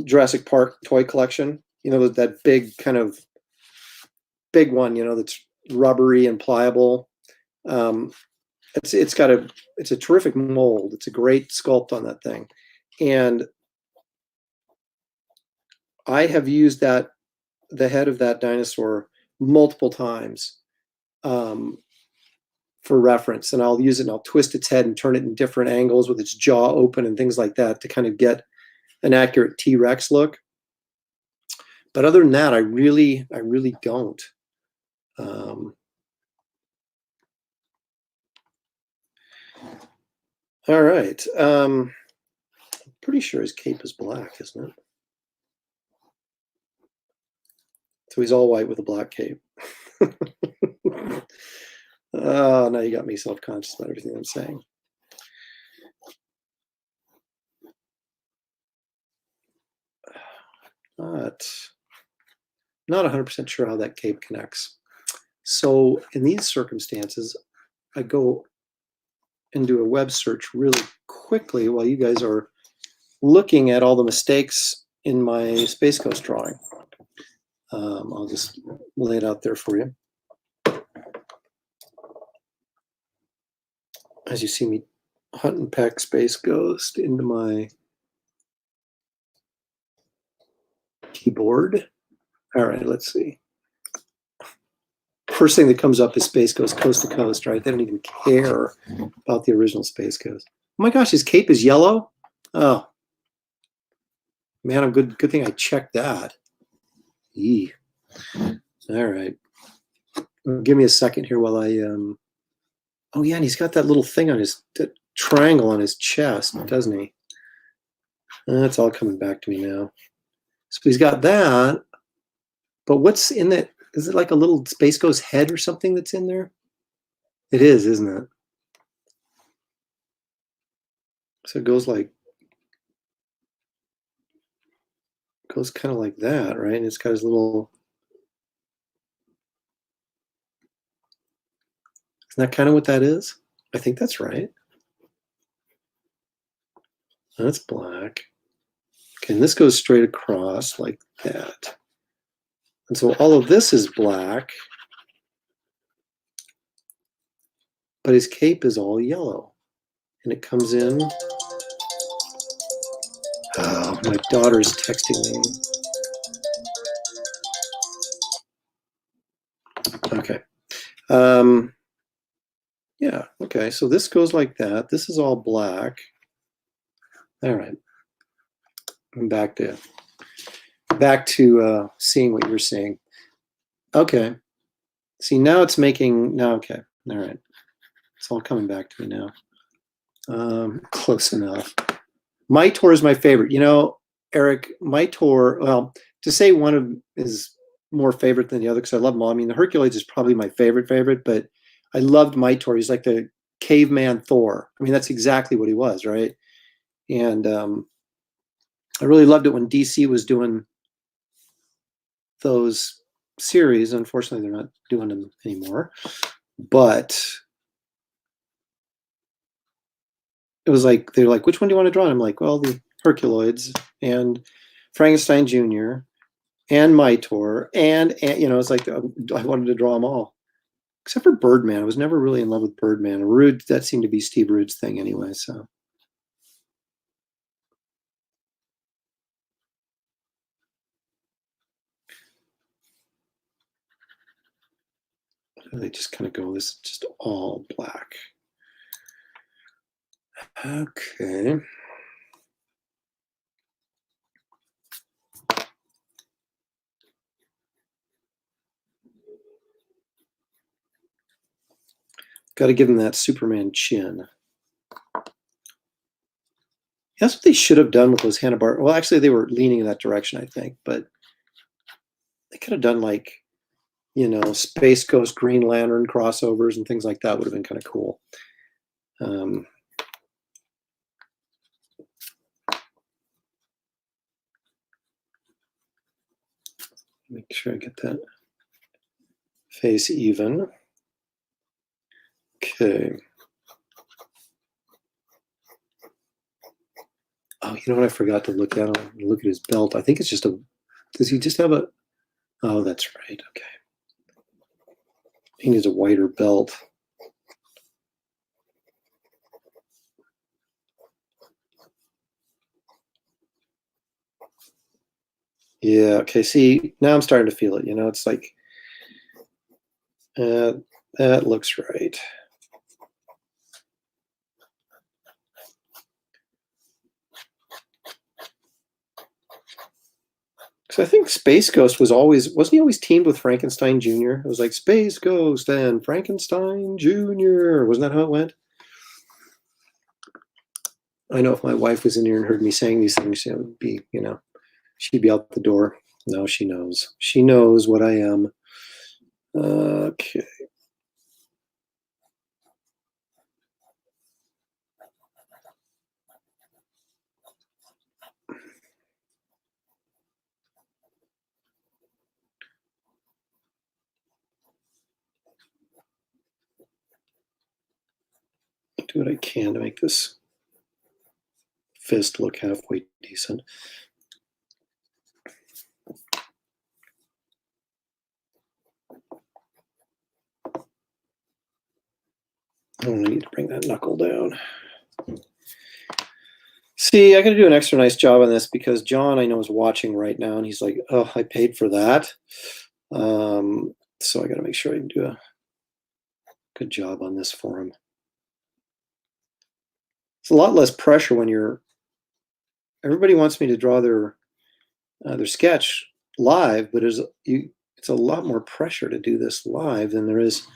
Jurassic Park toy collection. That big kind of big one, that's rubbery and pliable. It's a terrific mold. It's a great sculpt on that thing. And I have used the head of that dinosaur multiple times for reference. And I'll use it and I'll twist its head and turn it in different angles with its jaw open and things like that to kind of get an accurate T-Rex look. But other than that, I really don't. All right. Pretty sure his cape is black, isn't it? So he's all white with a black cape. Oh, now you got me self-conscious about everything I'm saying. But not 100% sure how that cape connects. So in these circumstances, I go and do a web search really quickly while you guys are looking at all the mistakes in my Space Coast drawing. I'll just lay it out there for you. As you see me hunt and peck Space Ghost into my keyboard. All right, let's see. First thing that comes up is Space Ghost Coast to Coast, right? They don't even care about the original Space Ghost. Oh my gosh, his cape is yellow? Oh. Man, I'm good thing I checked that. Yee. All right. Give me a second here while I oh yeah, and he's got that little thing on his triangle on his chest, doesn't he? That's all coming back to me now. So he's got that, but what's in that? Is it like a little Space Ghost head or something that's in there? It is, isn't it? So it goes kind of like that, right? And it's got his little. Isn't that kind of what that is? I think that's right. That's black. Okay, and this goes straight across like that. And so all of this is black, but his cape is all yellow. And it comes in. Oh, my daughter's texting me. Okay. Yeah, okay, so this goes like that. This is all black. All right. I'm back to seeing what you're seeing. Okay. See, now it's making, no, okay. All right. It's all coming back to me now. Close enough. Mytor is my favorite. You know, Eric, Mytor, well, to say one of them is more favorite than the other, because I love them all. I mean, the Hercules is probably my favorite, but I loved Mytor. He's like the caveman Thor. I mean, that's exactly what he was, right? And I really loved it when DC was doing those series. Unfortunately, they're not doing them anymore. But it was like, they're like, which one do you want to draw? And I'm like, well, the Herculoids and Frankenstein Jr. and Mytor. And you know, it's like, I wanted to draw them all. Except for Birdman. I was never really in love with Birdman. Rude, that seemed to be Steve Rude's thing anyway, so. They just kind of go, this is just all black. Okay. Got to give him that Superman chin. That's what they should have done with those Hanna-Barbera. Well, actually, they were leaning in that direction, I think, but they could have done like, you know, Space Ghost, Green Lantern crossovers and things like that would have been kind of cool. Make sure I get that face even. Okay. Oh, you know what I forgot to look at? Look at his belt. I think it's just a, does he just have a, oh, that's right, okay. He needs a wider belt. Yeah, okay, see, now I'm starting to feel it, you know, it's like, that looks right. So I think Space Ghost wasn't he always teamed with Frankenstein Jr.? It was like Space Ghost and Frankenstein Jr. Wasn't that how it went? I know if my wife was in here and heard me saying these things, it would be, she'd be out the door. No, she knows. She knows what I am. Okay. Do what I can to make this fist look halfway decent. I need to bring that knuckle down. See, I got to do an extra nice job on this because John, I know, is watching right now, and he's like, "Oh, I paid for that." So I got to make sure I can do a good job on this for him. It's a lot less pressure when everybody wants me to draw their sketch live, but it's a lot more pressure to do this live than there is,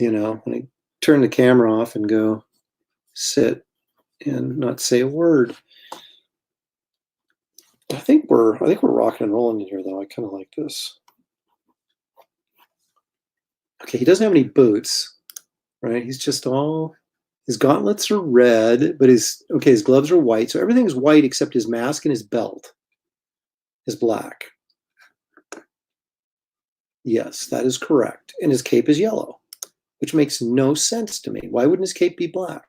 when I turn the camera off and go sit and not say a word. I think we're rocking and rolling in here, though. I kind of like this. Okay, he doesn't have any boots, right? He's just his gauntlets are red, but his gloves are white. So everything's white except his mask and his belt is black. Yes, that is correct. And his cape is yellow, which makes no sense to me. Why wouldn't his cape be black?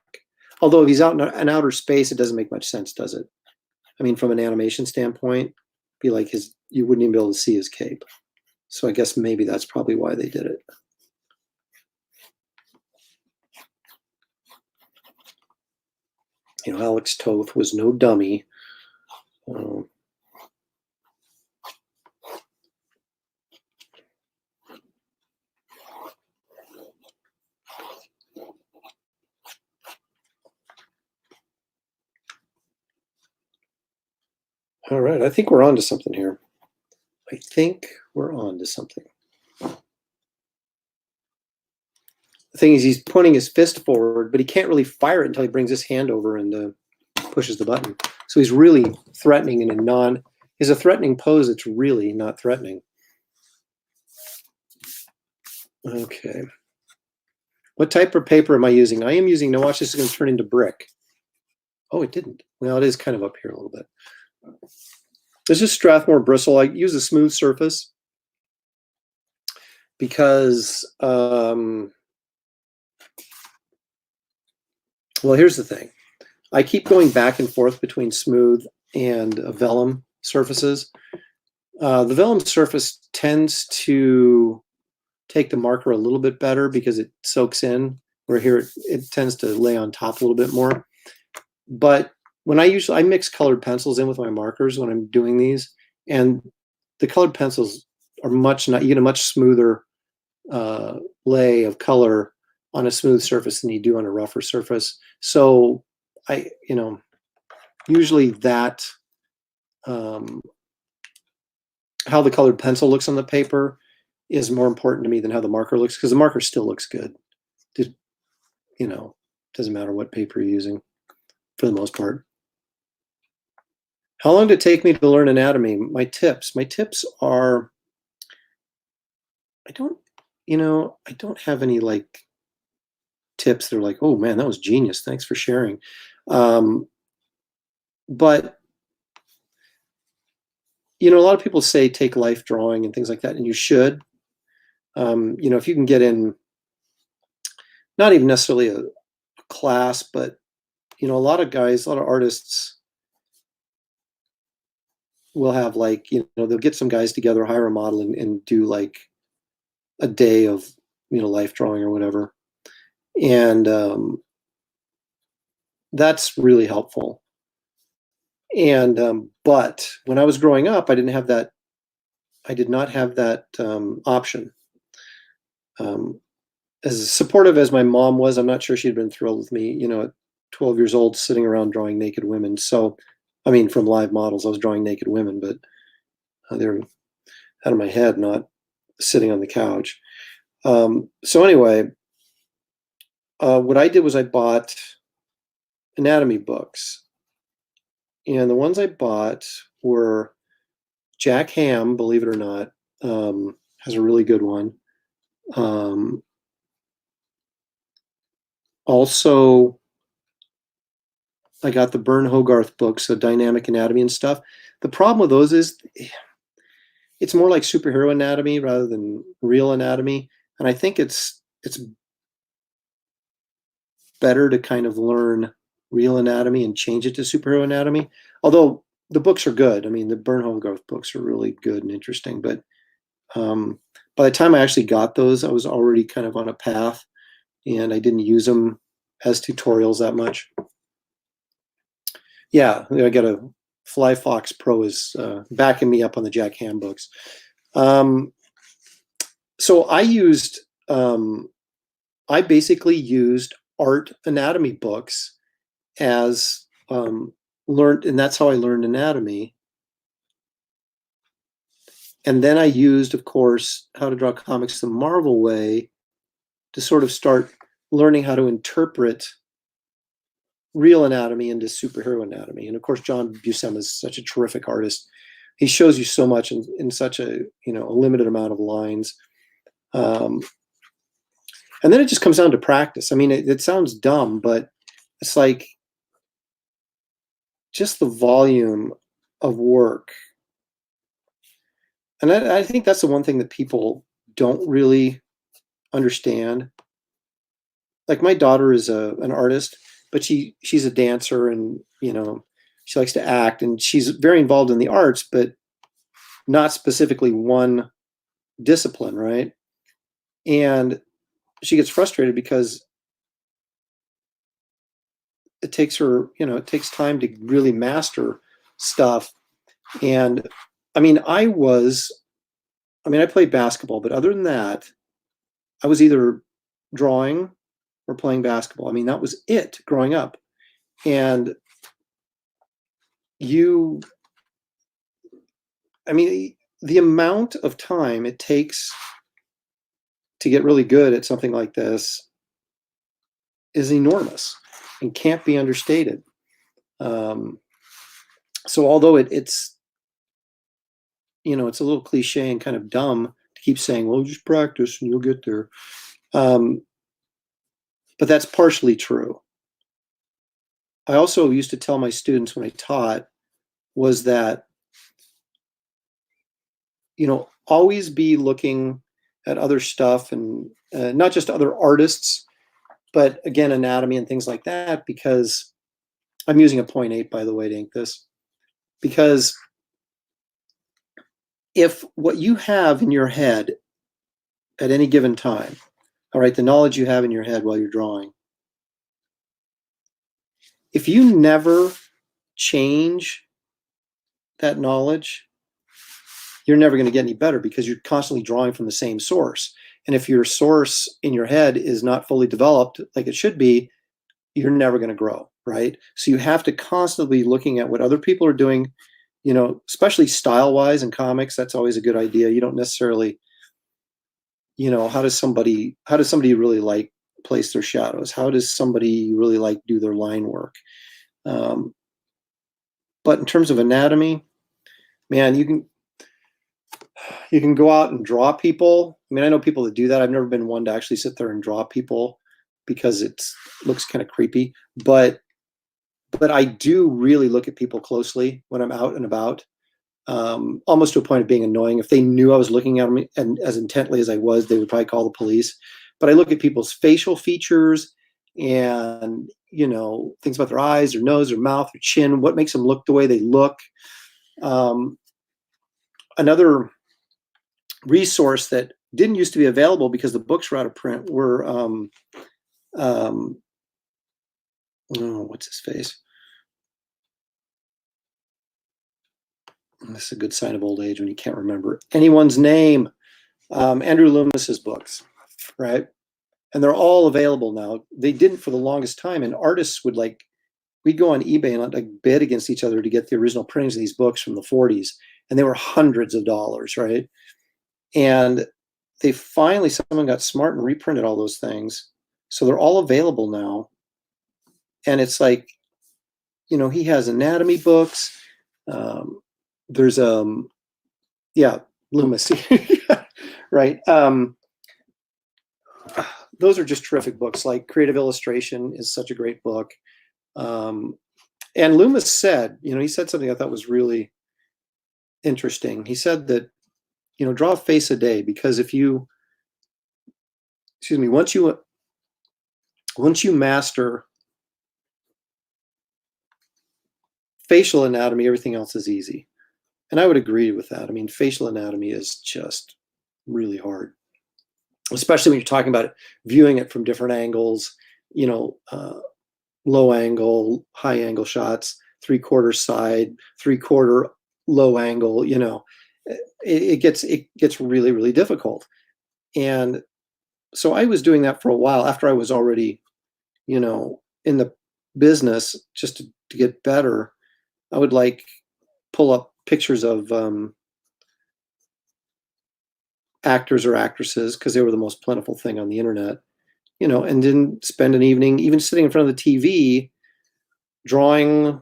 Although if he's out in outer space, it doesn't make much sense, does it? I mean, from an animation standpoint, be like you wouldn't even be able to see his cape. So I guess maybe that's probably why they did it. Alex Toth was no dummy. All right, I think we're on to something here. I think we're on to something. The thing is, he's pointing his fist forward, but he can't really fire it until he brings his hand over and pushes the button. So he's really threatening in a threatening pose. It's really not threatening. Okay. What type of paper am I using? I am using, now watch, this is going to turn into brick. Oh, it didn't. Well, it is kind of up here a little bit. This is Strathmore Bristle. I use a smooth surface because, well, here's the thing. I keep going back and forth between smooth and vellum surfaces. The vellum surface tends to take the marker a little bit better because it soaks in, where here it tends to lay on top a little bit more. But when I mix colored pencils in with my markers when I'm doing these, and the colored pencils are you get a much smoother lay of color on a smooth surface than you do on a rougher surface. So usually that how the colored pencil looks on the paper is more important to me than how the marker looks, because the marker still looks good. Doesn't matter what paper you're using for the most part. How long did it take me to learn anatomy? My tips are, I don't have any tips that are like, oh man, that was genius, thanks for sharing. But a lot of people say take life drawing and things like that, and you should. If you can get in, not even necessarily a class, but a lot of artists will have they'll get some guys together, hire a model, and do a day of life drawing or whatever, and that's really helpful. And but when I was growing up, I did not have that option. As supportive as my mom was, I'm not sure she'd been thrilled with me, at 12 years old, sitting around drawing naked women. So, I mean, from live models, I was drawing naked women, but They're out of my head, not sitting on the couch. So anyway, what I did was I bought anatomy books, and the ones I bought were Jack Ham, believe it or not, has a really good one. Also, I got the Bern Hogarth books, so Dynamic Anatomy and stuff. The problem with those is it's more like superhero anatomy rather than real anatomy, and I think it's better to kind of learn real anatomy and change it to superhero anatomy. Although the books are good. I mean, the Bern Hogarth books are really good and interesting, but by the time I actually got those, I was already kind of on a path, and I didn't use them as tutorials that much. Yeah, I got a Fly Fox Pro is backing me up on the Jack Ham books. So I basically used art anatomy books as learned, and that's how I learned anatomy. And then I used, of course, How to Draw Comics the Marvel Way to sort of start learning how to interpret real anatomy into superhero anatomy. And of course, John Buscema is such a terrific artist. He shows you so much in such a limited amount of lines. And then it just comes down to practice. I mean, it sounds dumb, but it's like just the volume of work. And I think that's the one thing that people don't really understand. Like my daughter is an artist, but she's a dancer, and she likes to act, and she's very involved in the arts, but not specifically one discipline, right? And she gets frustrated because it takes her, it takes time to really master stuff. And I mean, I played basketball, but other than that, I was either drawing or playing basketball. I mean, that was it growing up. And the amount of time it takes to get really good at something like this is enormous and can't be understated. So although it's it's a little cliche and kind of dumb to keep saying, well, just practice and you'll get there. But that's partially true. I also used to tell my students when I taught was that, always be looking at other stuff, and not just other artists, but again, anatomy and things like that, because I'm using a 0.8, by the way, to ink this, because if what you have in your head at any given time, all right, the knowledge you have in your head while you're drawing, if you never change that knowledge, you're never going to get any better, because you're constantly drawing from the same source. And if your source in your head is not fully developed like it should be, you're never going to grow, right? So you have to constantly be looking at what other people are doing, especially style-wise in comics. That's always a good idea. You don't necessarily, how does somebody really like place their shadows? How does somebody really like do their line work? But in terms of anatomy, man, you can go out and draw people. I mean, I know people that do that. I've never been one to actually sit there and draw people because it looks kind of creepy. But I do really look at people closely when I'm out and about, almost to a point of being annoying. If they knew I was looking at them and as intently as I was, they would probably call the police. But I look at people's facial features and, things about their eyes, their nose, their mouth, their chin, what makes them look the way they look. Another resource that didn't used to be available because the books were out of print were what's his face? This is a good sign of old age when you can't remember anyone's name. Andrew Loomis's books, right? And they're all available now. They didn't for the longest time, and artists we'd go on eBay and bid against each other to get the original printings of these books from the 40s. and they were hundreds of dollars, right? And they finally, someone got smart and reprinted all those things. So they're all available now. And it's like, he has anatomy books. Um, there's, yeah, Loomis, right? Those are just terrific books. Like Creative Illustration is such a great book. And Loomis said, he said something I thought was really interesting. He said that, draw a face a day, because if you, excuse me, once you master facial anatomy, everything else is easy. And I would agree with that. I mean, facial anatomy is just really hard, especially when you're talking about it, viewing it from different angles, low angle, high angle shots, 3/4 side, 3/4 low angle, it gets really, really difficult. And so I was doing that for a while after I was already, in the business, just to get better. I would pull up pictures of actors or actresses, because they were the most plentiful thing on the internet, and then spend an evening even sitting in front of the TV drawing,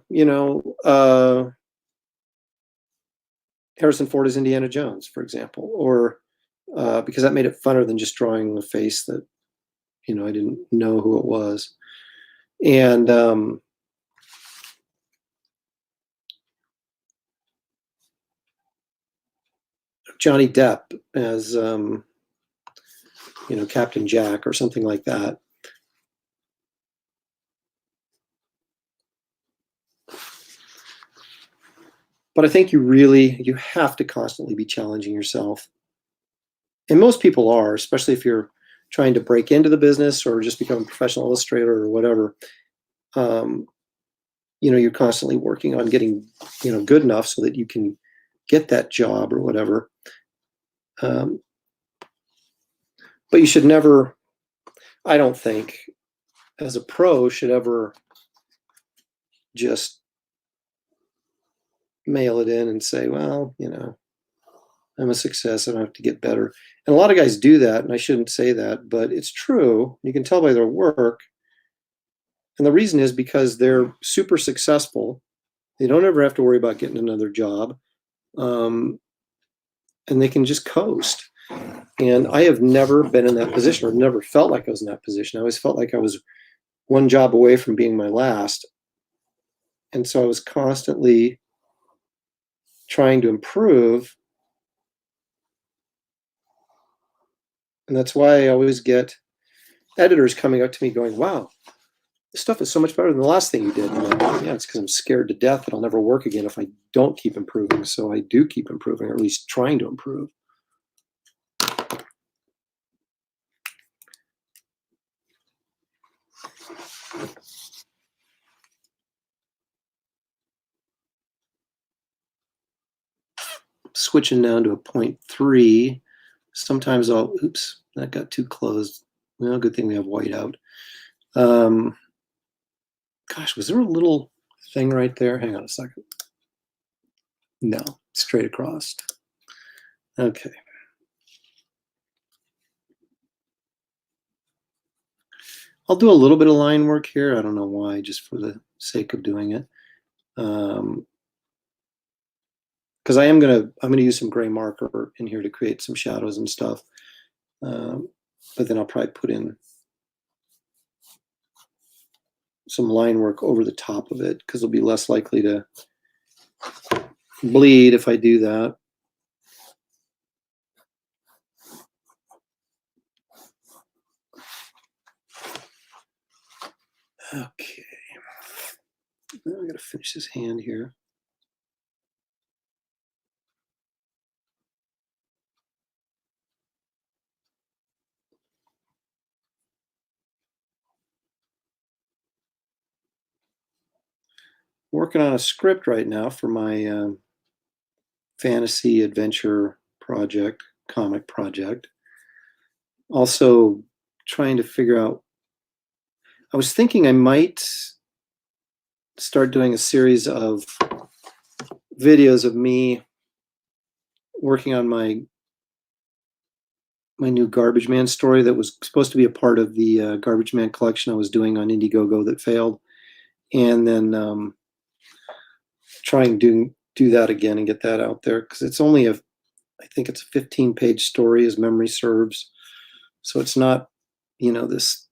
Harrison Ford as Indiana Jones, for example, or because that made it funner than just drawing a face that, I didn't know who it was. And Johnny Depp as, Captain Jack or something like that. But I think you have to constantly be challenging yourself. And most people are, especially if you're trying to break into the business or just become a professional illustrator or whatever. You're constantly working on getting, good enough so that you can get that job or whatever. But you should never, I don't think, as a pro, should ever just mail it in and say, well, I'm a success, I don't have to get better. And a lot of guys do that, and I shouldn't say that, but it's true. You can tell by their work. And the reason is because they're super successful. They don't ever have to worry about getting another job. And they can just coast. And I have never been in that position, or never felt like I was in that position. I always felt like I was one job away from being my last. And so I was constantly trying to improve. And that's why I always get editors coming up to me going, wow, this stuff is so much better than the last thing you did. And I'm like, yeah, it's because I'm scared to death that I'll never work again if I don't keep improving. So I do keep improving, or at least trying to improve. Switching down to a 0.3. Sometimes oops, that got too closed. Well, good thing we have white out. Gosh, was there a little thing right there? Hang on a second. No, straight across. Okay. I'll do a little bit of line work here. I don't know why, just for the sake of doing it. Because I'm gonna use some gray marker in here to create some shadows and stuff. But then I'll probably put in some line work over the top of it, because it'll be less likely to bleed if I do that. Okay. Now I gotta finish this hand here. Working on a script right now for my fantasy adventure project, comic project. Also trying to figure out, I was thinking I might start doing a series of videos of me working on my new Garbage Man story that was supposed to be a part of the Garbage Man collection I was doing on Indiegogo that failed, and then try and do that again and get that out there, because it's only I think it's a 15-page story as memory serves, so it's not this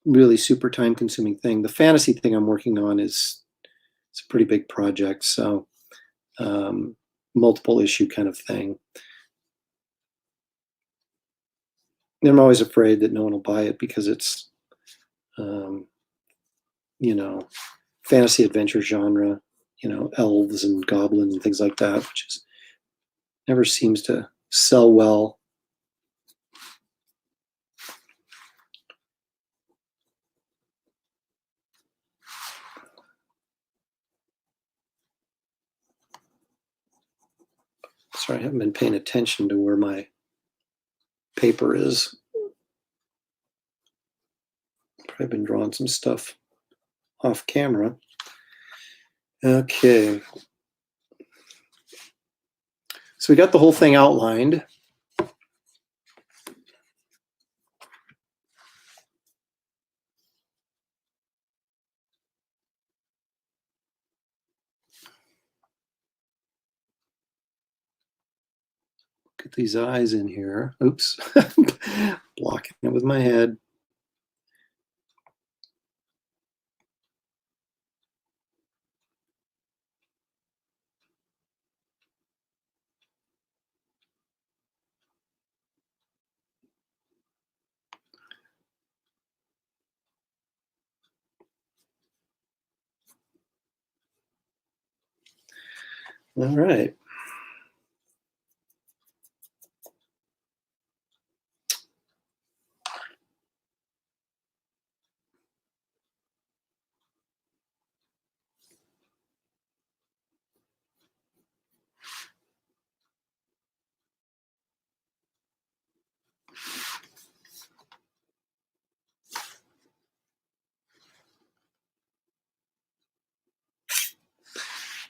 really super time-consuming thing. The fantasy thing I'm working on it's a pretty big project, so multiple issue kind of thing. And I'm always afraid that no one will buy it because it's fantasy adventure genre, elves and goblins and things like that, which never seems to sell well. Sorry, I haven't been paying attention to where my paper is. Probably been drawing some stuff off camera. Okay. So we got the whole thing outlined. Get these eyes in here. Oops. Blocking it with my head. All right.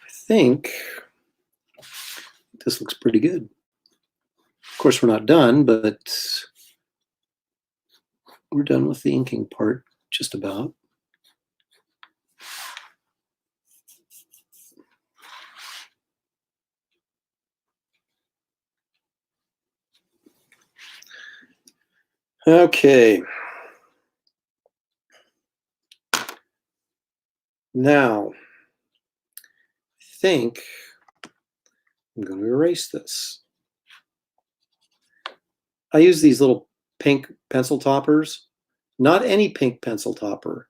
I think this looks pretty good. Of course, we're not done, but we're done with the inking part, just about. Okay. Now, I think I'm going to erase this. I use these little pink pencil toppers. Not any pink pencil topper,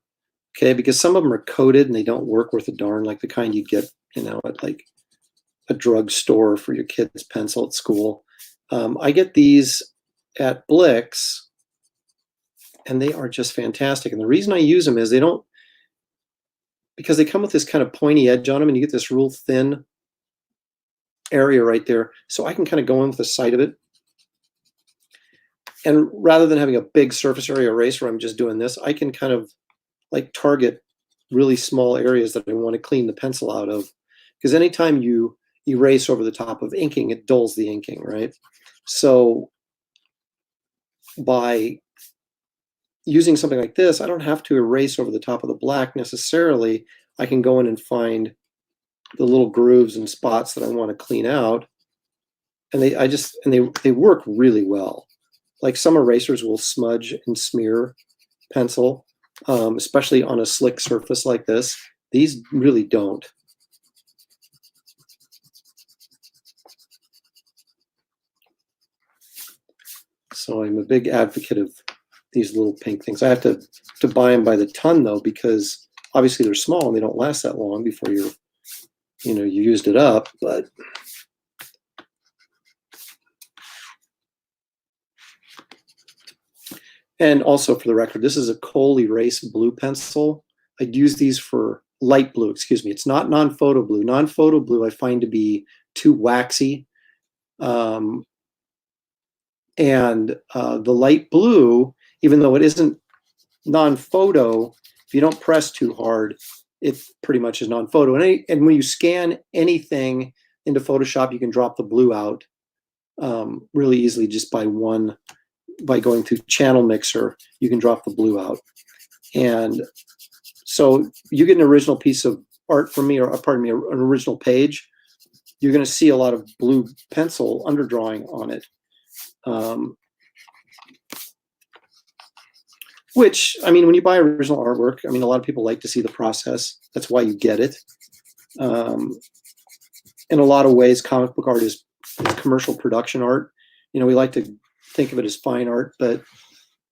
okay? Because some of them are coated and they don't work worth a darn, like the kind you get, at like a drugstore for your kid's pencil at school. I get these at Blick's, and they are just fantastic. And the reason I use them is because they come with this kind of pointy edge on them, and you get this real thin area right there. So I can kind of go in with the side of it. And rather than having a big surface area erase where I'm just doing this, I can kind of like target really small areas that I want to clean the pencil out of. Because anytime you erase over the top of inking, it dulls the inking, right? So by using something like this, I don't have to erase over the top of the black necessarily. I can go in and find the little grooves and spots that I want to clean out, and they work really well. Like some erasers will smudge and smear pencil, especially on a slick surface like this. These really don't. So I'm a big advocate of these little pink things. I have to buy them by the ton though, because obviously they're small and they don't last that long before you used it up. But and also for the record, this is a Kohl Erase blue pencil. I'd use these for light blue, excuse me. It's not non-photo blue. Non-photo blue I find to be too waxy. And the light blue, even though it isn't non-photo, if you don't press too hard, it pretty much is non-photo. And when you scan anything into Photoshop, you can drop the blue out really easily just by going through Channel Mixer. You can drop the blue out. And so you get an original piece of art from me, or pardon me, an original page, you're going to see a lot of blue pencil underdrawing on it. Which, I mean, when you buy original artwork, I mean, a lot of people like to see the process. That's why you get it. In a lot of ways, comic book art is commercial production art. You know, we like to think of it as fine art, but,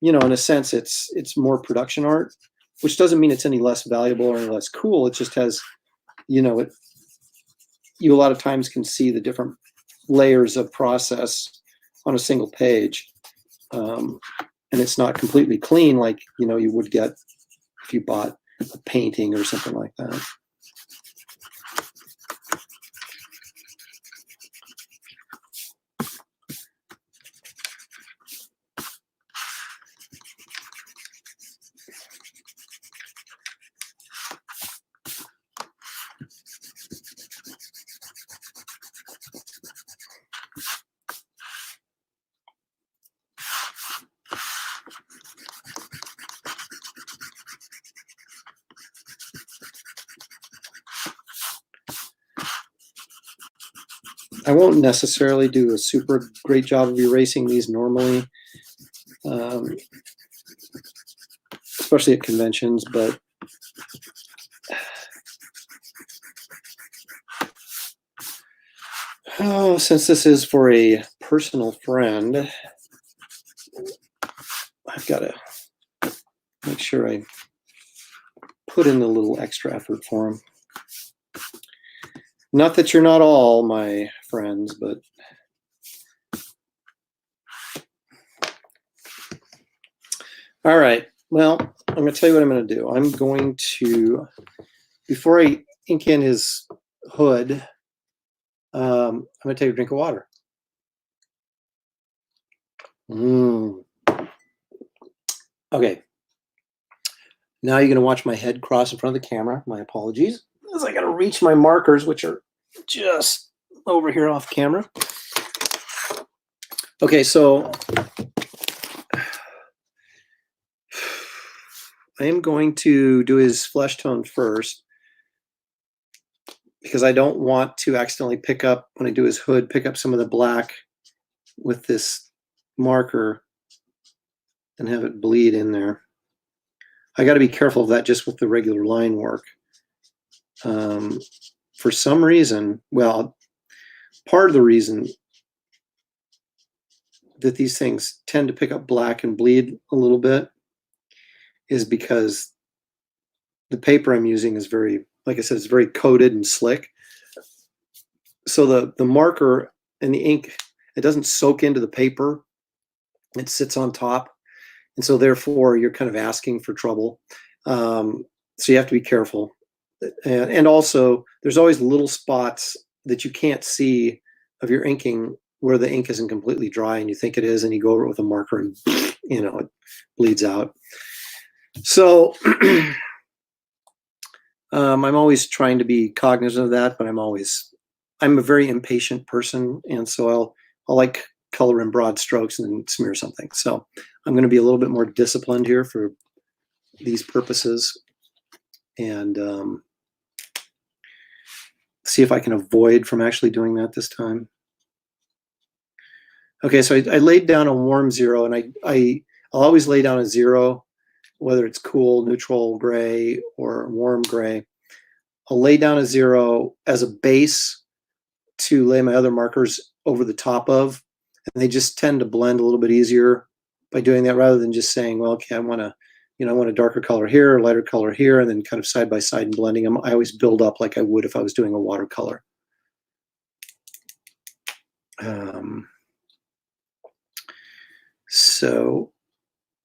you know, in a sense, it's more production art, which doesn't mean it's any less valuable or any less cool. It just has, you know, you a lot of times can see the different layers of process on a single page. And it's not completely clean like, you know, you would get if you bought a painting or something like that. I won't necessarily do a super great job of erasing these normally, especially at conventions, but since this is for a personal friend, I've got to make sure I put in a little extra effort for him. Not that you're not all my friends, but all right. Well, I'm going to tell you what I'm going to do. I'm going to, before I ink in his hood, I'm going to take a drink of water. Okay. Now you're going to watch my head cross in front of the camera. My apologies. As I got to reach my markers, which are just over here off camera. Okay, so I am going to do his flesh tone first because I don't want to accidentally pick up, when I do his hood, pick up some of the black with this marker and have it bleed in there. I got to be careful of that just with the regular line work. For some reason, well, part of the reason that these things tend to pick up black and bleed a little bit is because the paper I'm using is very, like I said, it's very coated and slick. So the marker and the ink, it doesn't soak into the paper. It sits on top. And so therefore you're kind of asking for trouble. So you have to be careful. And also there's always little spots that you can't see of your inking where the ink isn't completely dry and you think it is, and you go over it with a marker and, you know, it bleeds out. So I'm always trying to be cognizant of that, but I'm a very impatient person, and so I'll like color in broad strokes and then smear something. So I'm going to be a little bit more disciplined here for these purposes, and see if I can avoid from actually doing that this time. Okay, so I laid down a warm 0, and I'll always lay down a 0, whether it's cool, neutral gray, or warm gray. I'll lay down a 0 as a base to lay my other markers over the top of, and they just tend to blend a little bit easier by doing that, rather than just saying, well, okay, I want a darker color here, a lighter color here, and then kind of side by side and blending them. I always build up like I would if I was doing a watercolor.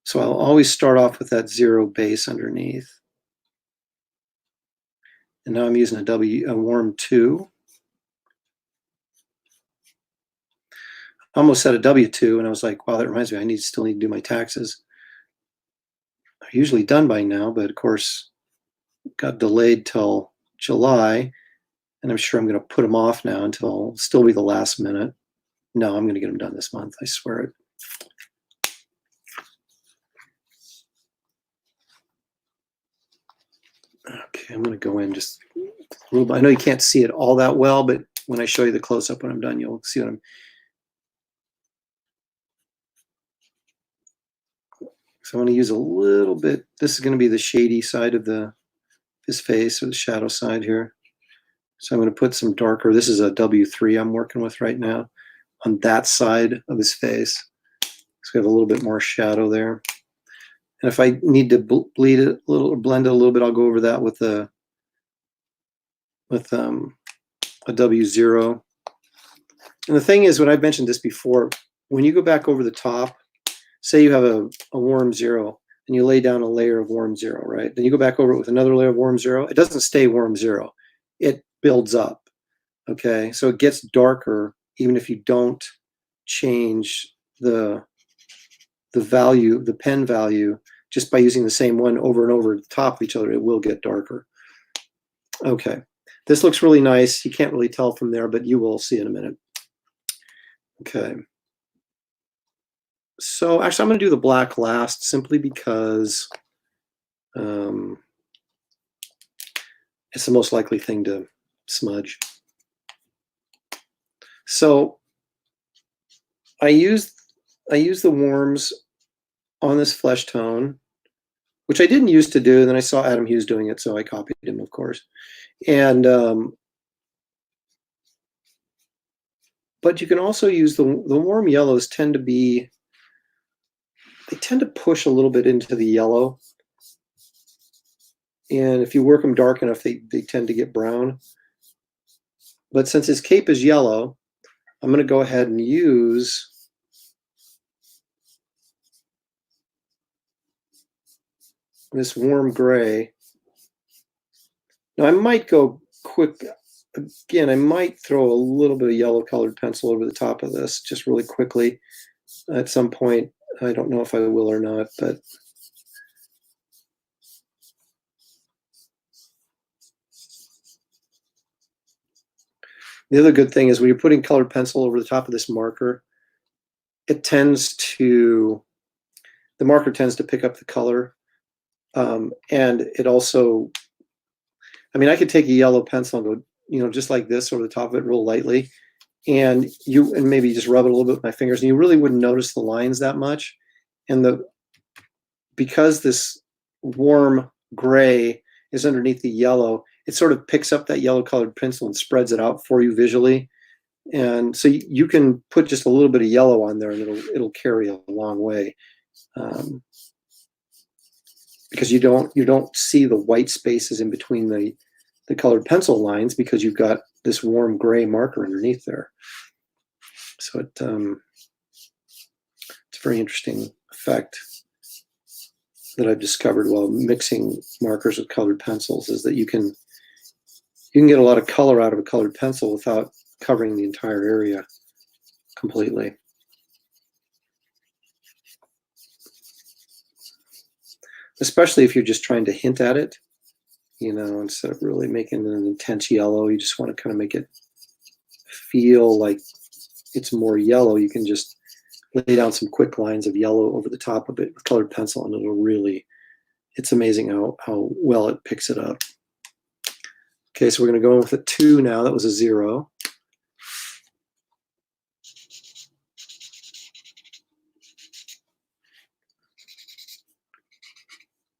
So I'll always start off with that 0 base underneath. And now I'm using a warm 2. I almost said a W2, and I was like, wow, that reminds me, I still need to do my taxes. They're usually done by now, but of course, got delayed till July, And I'm sure I'm going to put them off now until still be the last minute. No, I'm going to get them done this month. I swear it. Okay, I'm going to go in just a little bit. I know you can't see it all that well, but when I show you the close-up when I'm done, you'll see what I'm. So I'm going to use a little bit. This is going to be the shady side of his face, or the shadow side here. So I'm going to put some darker. This is a W3 I'm working with right now on that side of his face. So we have a little bit more shadow there. And if I need to bleed it a little or blend it a little bit, I'll go over that with a W0. And the thing is, when I've mentioned this before, when you go back over the top, say you have a warm 0 and you lay down a layer of warm 0, right? Then you go back over it with another layer of warm 0. It doesn't stay warm 0. It builds up, okay? So it gets darker even if you don't change the value, the pen value, just by using the same one over and over at the top of each other. It will get darker. Okay, this looks really nice. You can't really tell from there, but you will see in a minute. Okay. So actually, I'm going to do the black last simply because it's the most likely thing to smudge. So I use the warms on this flesh tone, which I didn't used to do, and then I saw Adam Hughes doing it, so I copied him, of course. And but you can also use the warm yellows. Tend to push a little bit into the yellow, and if you work them dark enough, they tend to get brown. But since his cape is yellow, I'm going to go ahead and use this warm gray. Now I might go quick. Again, I might throw a little bit of yellow colored pencil over the top of this just really quickly at some point. I don't know if I will or not, but the other good thing is when you're putting colored pencil over the top of this marker, the marker tends to pick up the color. And it also, I mean, I could take a yellow pencil and go, just like this over the top of it real lightly, and maybe just rub it a little bit with my fingers, and you really wouldn't notice the lines that much. And because this warm gray is underneath the yellow, it sort of picks up that yellow colored pencil and spreads it out for you visually. And so you can put just a little bit of yellow on there, and it'll carry a long way. Because you don't see the white spaces in between the colored pencil lines, because you've got this warm gray marker underneath there. So it's a very interesting effect that I've discovered while mixing markers with colored pencils, is that you can get a lot of color out of a colored pencil without covering the entire area completely. Especially if you're just trying to hint at it, instead of really making an intense yellow, you just want to kind of make it feel like it's more yellow. You can just lay down some quick lines of yellow over the top of it with colored pencil, and it's amazing how well it picks it up. Okay, so we're going to go in with a 2 now. That was a 0.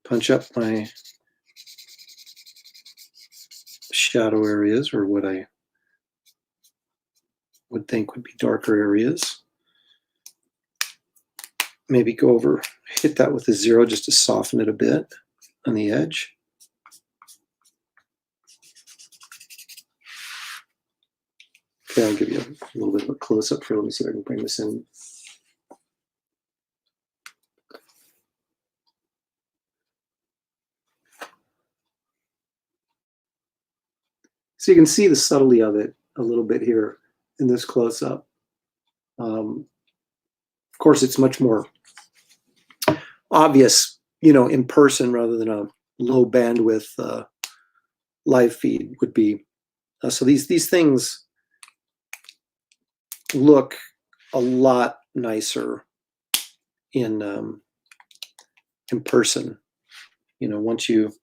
Punch up my shadow areas, or what I would think would be darker areas. Maybe hit that with a 0 just to soften it a bit on the edge. Okay, I'll give you a little bit of a close-up here. Let me see if I can bring this in. So you can see the subtlety of it a little bit here in this close-up. Of course, it's much more obvious, in person rather than a low bandwidth live feed would be So these things look a lot nicer in person. Once you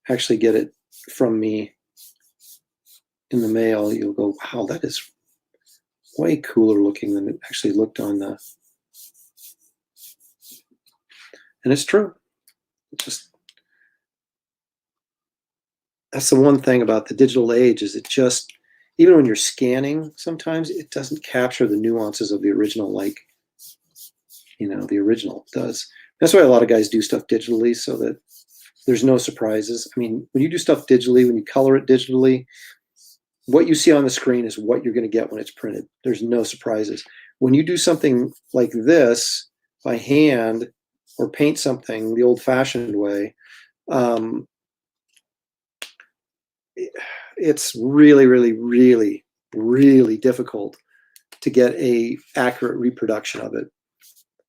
actually get it from me in the mail, you'll go, wow, that is way cooler looking than it actually looked on the. And it's true. That's the one thing about the digital age, is it just, even when you're scanning, sometimes it doesn't capture the nuances of the original like the original does. That's why a lot of guys do stuff digitally, so that there's no surprises. I mean, when you do stuff digitally, when you color it digitally, what you see on the screen is what you're going to get when it's printed. There's no surprises. When you do something like this by hand, or paint something the old-fashioned way, it's really, really, really, really difficult to get a accurate reproduction of it.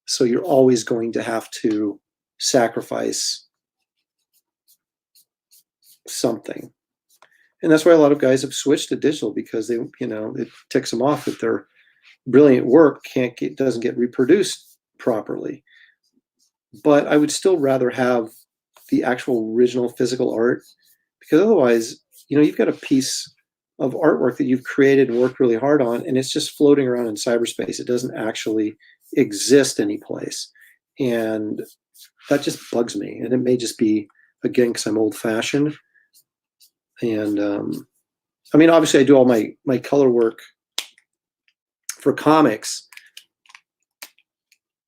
So you're always going to have to sacrifice something. And that's why a lot of guys have switched to digital, because they, it ticks them off that their brilliant work doesn't get reproduced properly. But I would still rather have the actual original physical art, because otherwise, you've got a piece of artwork that you've created and worked really hard on, and it's just floating around in cyberspace. It doesn't actually exist anyplace. And that just bugs me. And it may just be, again, because I'm old-fashioned. And I mean, obviously I do all my color work for comics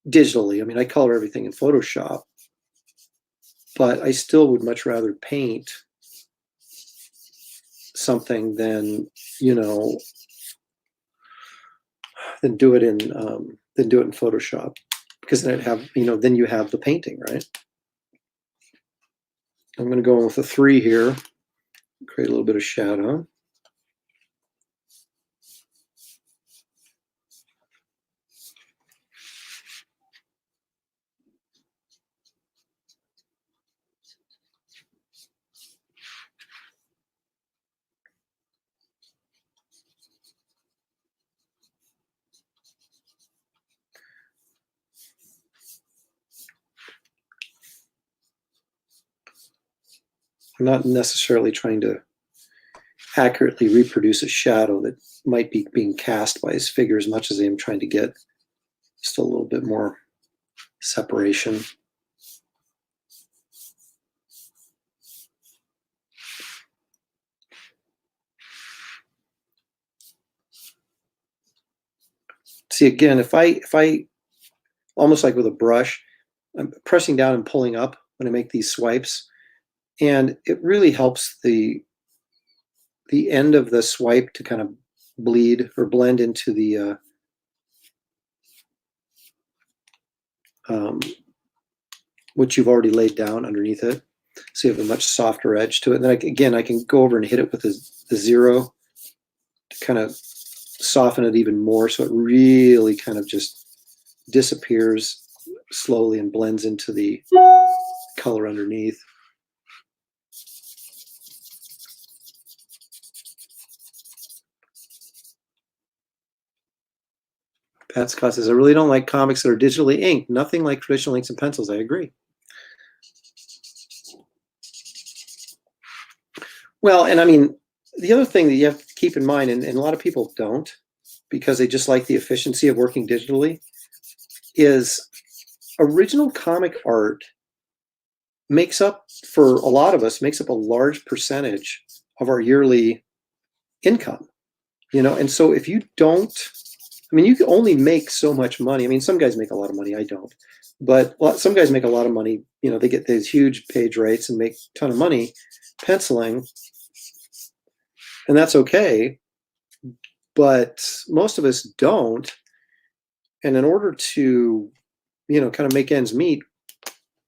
digitally. I mean, I color everything in Photoshop, but I still would much rather paint something than do it in Photoshop, because then you have the painting, right? I'm going to go in with a 3 here, create a little bit of shadow. I'm not necessarily trying to accurately reproduce a shadow that might be being cast by his figure, as much as I am trying to get just a little bit more separation. See, again, if I almost like with a brush, I'm pressing down and pulling up when I make these swipes, and it really helps the end of the swipe to kind of bleed or blend into the what you've already laid down underneath it. So you have a much softer edge to it. And then I can go over and hit it with the 0 to kind of soften it even more, so it really kind of just disappears slowly and blends into the color underneath. Pat Scott says, I really don't like comics that are digitally inked. Nothing like traditional inks and pencils. I agree. Well, and I mean, the other thing that you have to keep in mind, and a lot of people don't, because they just like the efficiency of working digitally, is original comic art makes up, for a lot of us, makes up a large percentage of our yearly income. And so if you don't, I mean, you can only make so much money. I mean, some guys make a lot of money. I don't. But some guys make a lot of money. They get these huge page rates and make a ton of money penciling. And that's okay. But most of us don't. And in order to, kind of make ends meet,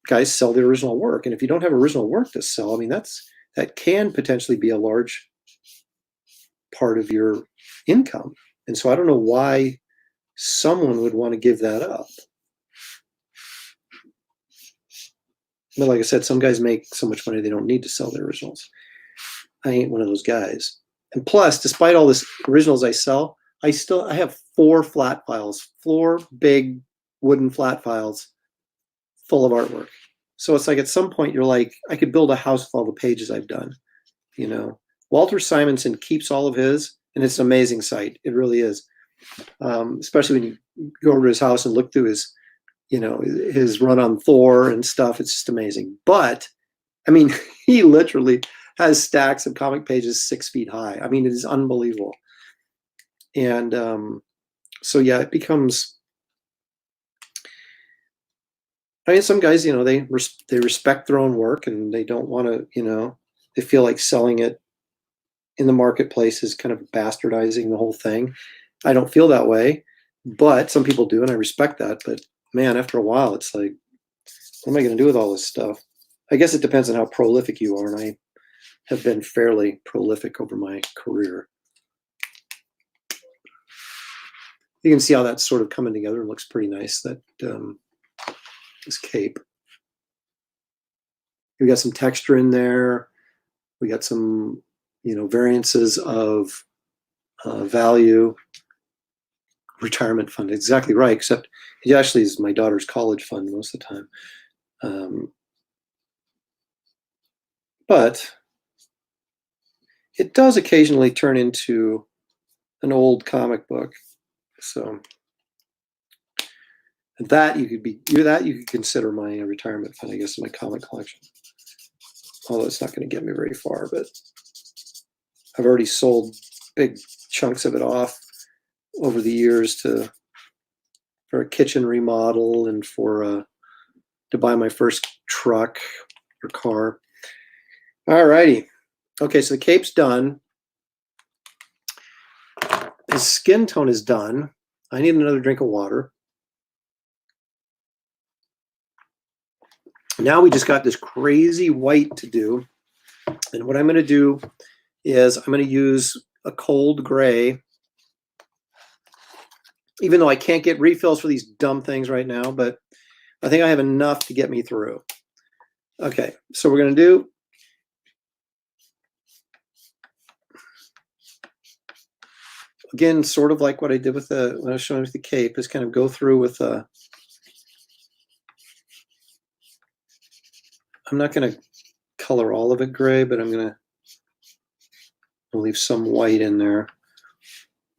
guys sell the original work. And if you don't have original work to sell, I mean, that can potentially be a large part of your income. And so I don't know why someone would want to give that up. But like I said, some guys make so much money they don't need to sell their originals. I ain't one of those guys. And plus, despite all this originals I sell, I have 4 flat files, 4 big wooden flat files full of artwork. So it's like at some point you're like, I could build a house with all the pages I've done. You know, Walter Simonson keeps all of his, and it's an amazing site. It really is. Especially when you go over to his house and look through his, you know, his run on Thor and stuff. It's just amazing. But I mean, he literally has stacks of comic pages 6 feet high. I mean, it is unbelievable. And so yeah, it becomes. I mean, some guys, you know, they respect their own work and they don't want to, you know, they feel like selling it in the marketplace is kind of bastardizing the whole thing. I don't feel that way, but some people do, and I respect that. But man, after a while, it's like, what am I going to do with all this stuff? I guess it depends on how prolific you are, and I have been fairly prolific over my career. You can see how that's sort of coming together and looks pretty nice, that this cape. We got some texture in there. We got some, you know, variances of value. Retirement fund, exactly right, except it actually is my daughter's college fund most of the time. But it does occasionally turn into an old comic book. So that you could consider my retirement fund, I guess, in my comic collection. Although it's not going to get me very far, but I've already sold big chunks of it off over the years for a kitchen remodel and for to buy my first truck or car. All righty. Okay, so the cape's done. His skin tone is done. I need another drink of water. Now we just got this crazy white to do. And what I'm going to do is I'm going to use a cold gray, even though I can't get refills for these dumb things right now, but I think I have enough to get me through. Okay, so we're going to do again, sort of like what I did with when I was showing with the cape, is kind of go through with I'm not going to color all of it gray, but I'm going to leave some white in there.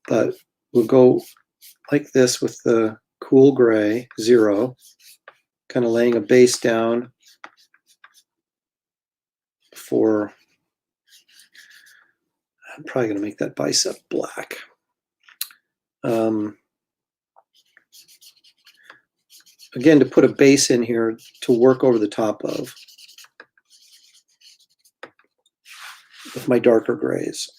But we'll go like this with the cool gray, 0, kind of laying a base down for, I'm probably going to make that bicep black. Again, to put a base in here to work over the top of with my darker grays.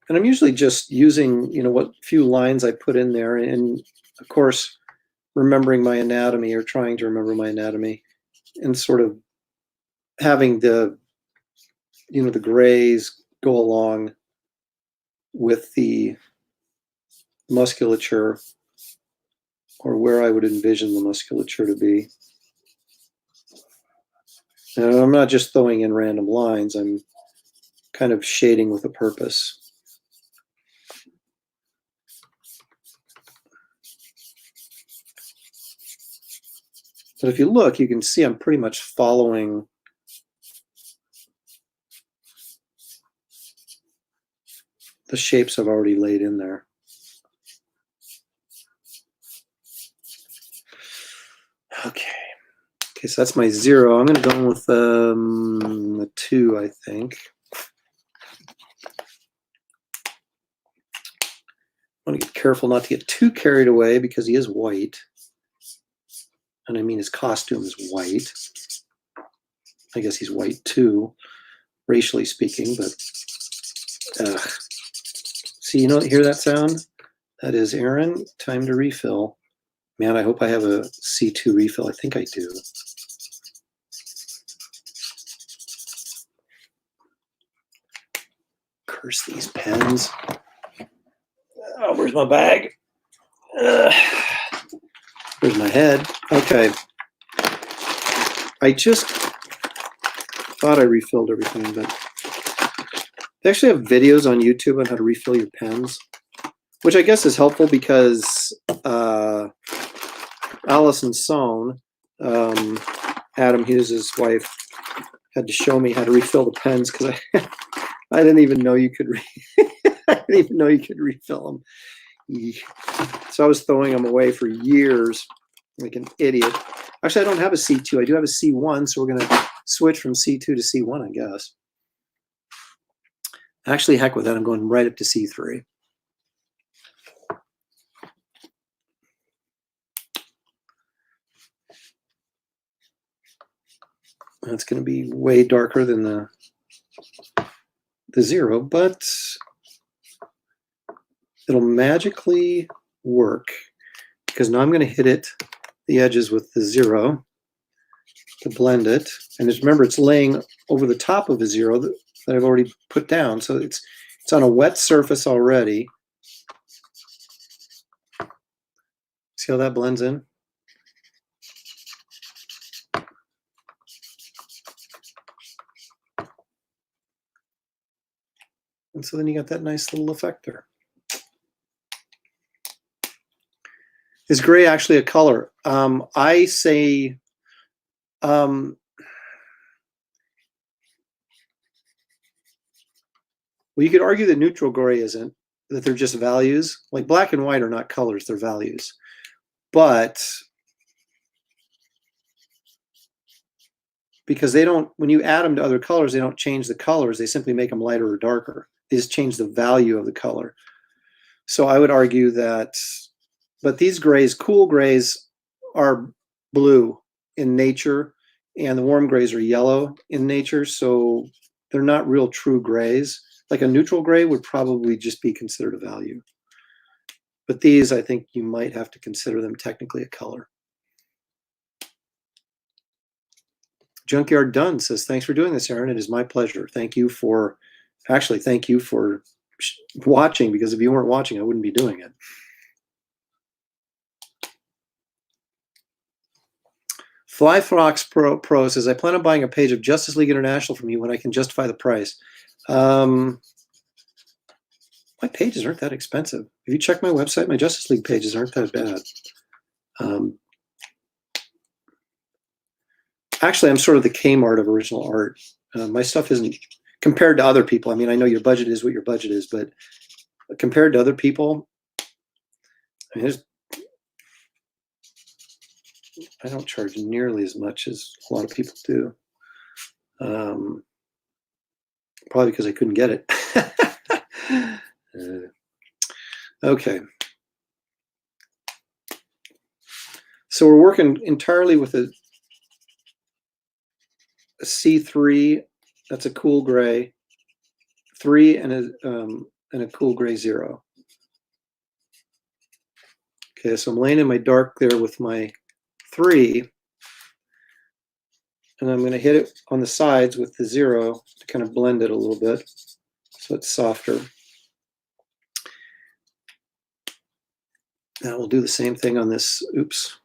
And I'm usually just using, you know, what few lines I put in there, and of course, remembering my anatomy or trying to remember my anatomy, and sort of having the, you know, the grays go along with the musculature, or where I would envision the musculature to be. And I'm not just throwing in random lines, I'm kind of shading with a purpose. But if you look, you can see I'm pretty much following the shapes I've already laid in there. Okay, so that's my 0. I'm going to go with a 2, I think. I want to get careful not to get too carried away because he is white. And I mean, his costume is white. I guess he's white too, racially speaking, but see, you know, hear that sound? That is Aaron, time to refill. Man, I hope I have a C2 refill. I think I do. Curse these pens. Oh, where's my bag? Where's my head? Okay. I just thought I refilled everything, but they actually have videos on YouTube on how to refill your pens, which I guess is helpful because Allison Sohn, Adam Hughes' wife, had to show me how to refill the pens because I didn't even know you could I didn't even know you could refill them. So I was throwing them away for years like an idiot. Actually, I don't have a C2. I do have a C1, so we're going to switch from C2 to C1, I guess. Actually, heck with that. I'm going right up to C3. That's going to be way darker than the 0, but it'll magically work because now I'm going to hit the edges with the 0 to blend it. And just remember, it's laying over the top of a 0 that I've already put down. So it's on a wet surface already. See how that blends in? And so then you got that nice little effect there. Is gray actually a color? I say, well, you could argue that neutral gray isn't, that they're just values. Like black and white are not colors, they're values. But because they don't, when you add them to other colors, they don't change the colors, they simply make them lighter or darker. They just change the value of the color. So I would argue that, but these grays, cool grays, are blue in nature, and the warm grays are yellow in nature, so they're not real true grays. Like a neutral gray would probably just be considered a value. But these, I think you might have to consider them technically a color. Junkyard Dunn says, thanks for doing this, Aaron. It is my pleasure. Thank you for watching, because if you weren't watching, I wouldn't be doing it. Flyfrox Pro says, I plan on buying a page of Justice League International from you when I can justify the price. My pages aren't that expensive. If you check my website, my Justice League pages aren't that bad. Actually, I'm sort of the Kmart of original art. My stuff isn't, compared to other people, I mean, I know your budget is what your budget is, but compared to other people, I mean, I don't charge nearly as much as a lot of people do. Probably because I couldn't get it. Okay. So we're working entirely with a C3. That's a cool gray. 3 and a cool gray 0. Okay, so I'm laying in my dark there with my 3, and I'm going to hit it on the sides with the 0 to kind of blend it a little bit so it's softer. Now we'll do the same thing on this. Oops.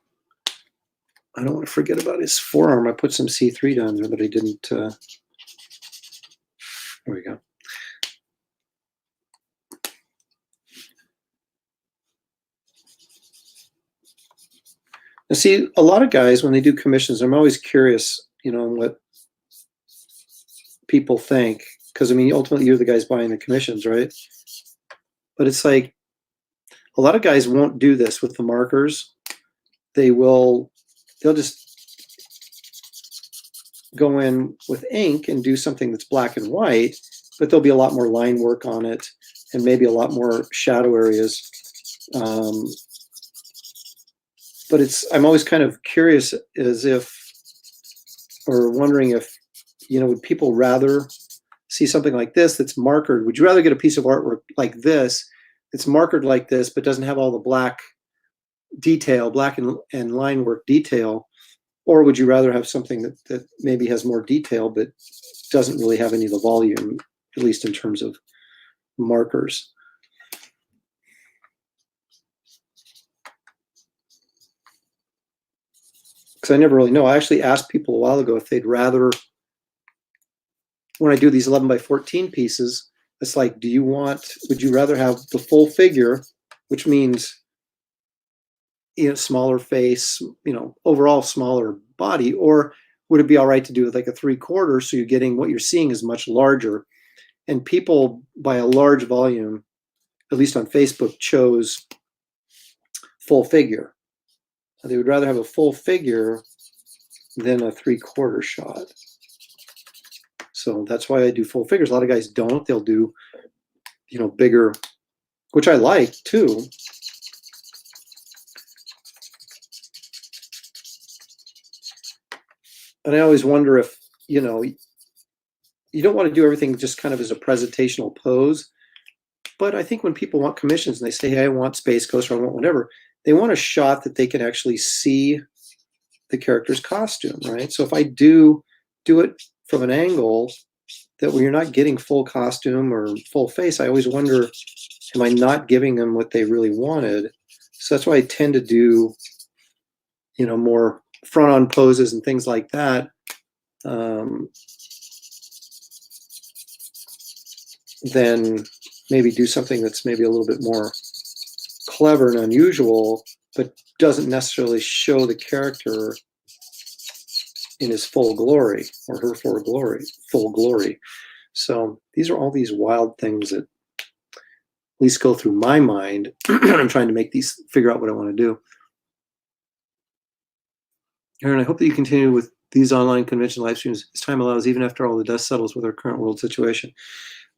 I don't want to forget about his forearm. I put some C3 down there, but I didn't. There we go. Now, see, a lot of guys, when they do commissions, I'm always curious, you know, what people think. Because, I mean, ultimately, you're the guys buying the commissions, right? But it's like, a lot of guys won't do this with the markers. They'll just go in with ink and do something that's black and white, but there'll be a lot more line work on it and maybe a lot more shadow areas. But I'm always kind of curious or wondering if, you know, would people rather see something like this that's markered? Would you rather get a piece of artwork like this that's markered like this but doesn't have all the black detail, black and line work detail? Or would you rather have something that maybe has more detail but doesn't really have any of the volume, at least in terms of markers? because I never really know. I actually asked people a while ago if they'd rather, when I do these 11 by 14 pieces, it's like, would you rather have the full figure, which means, smaller face, overall smaller body, or would it be all right to do like a 3/4 so you're getting what you're seeing is much larger? And people by a large volume, at least on Facebook, chose full figure. They would rather have a full figure than a 3/4 shot. So that's why I do full figures. A lot of guys don't. They'll do, bigger, which I like too. And I always wonder if, you don't want to do everything just kind of as a presentational pose. But I think when people want commissions and they say, hey, I want Space Ghost or I want whatever, they want a shot that they can actually see the character's costume, right? So if I do it from an angle that where you're not getting full costume or full face, I always wonder, am I not giving them what they really wanted? So that's why I tend to do, more front-on poses and things like that. Then maybe do something that's maybe a little bit more clever and unusual, but doesn't necessarily show the character in his full glory or her full glory. So these are all these wild things that at least go through my mind when I'm trying to figure out what I want to do. Aaron, I hope that you continue with these online convention live streams as time allows, even after all the dust settles with our current world situation.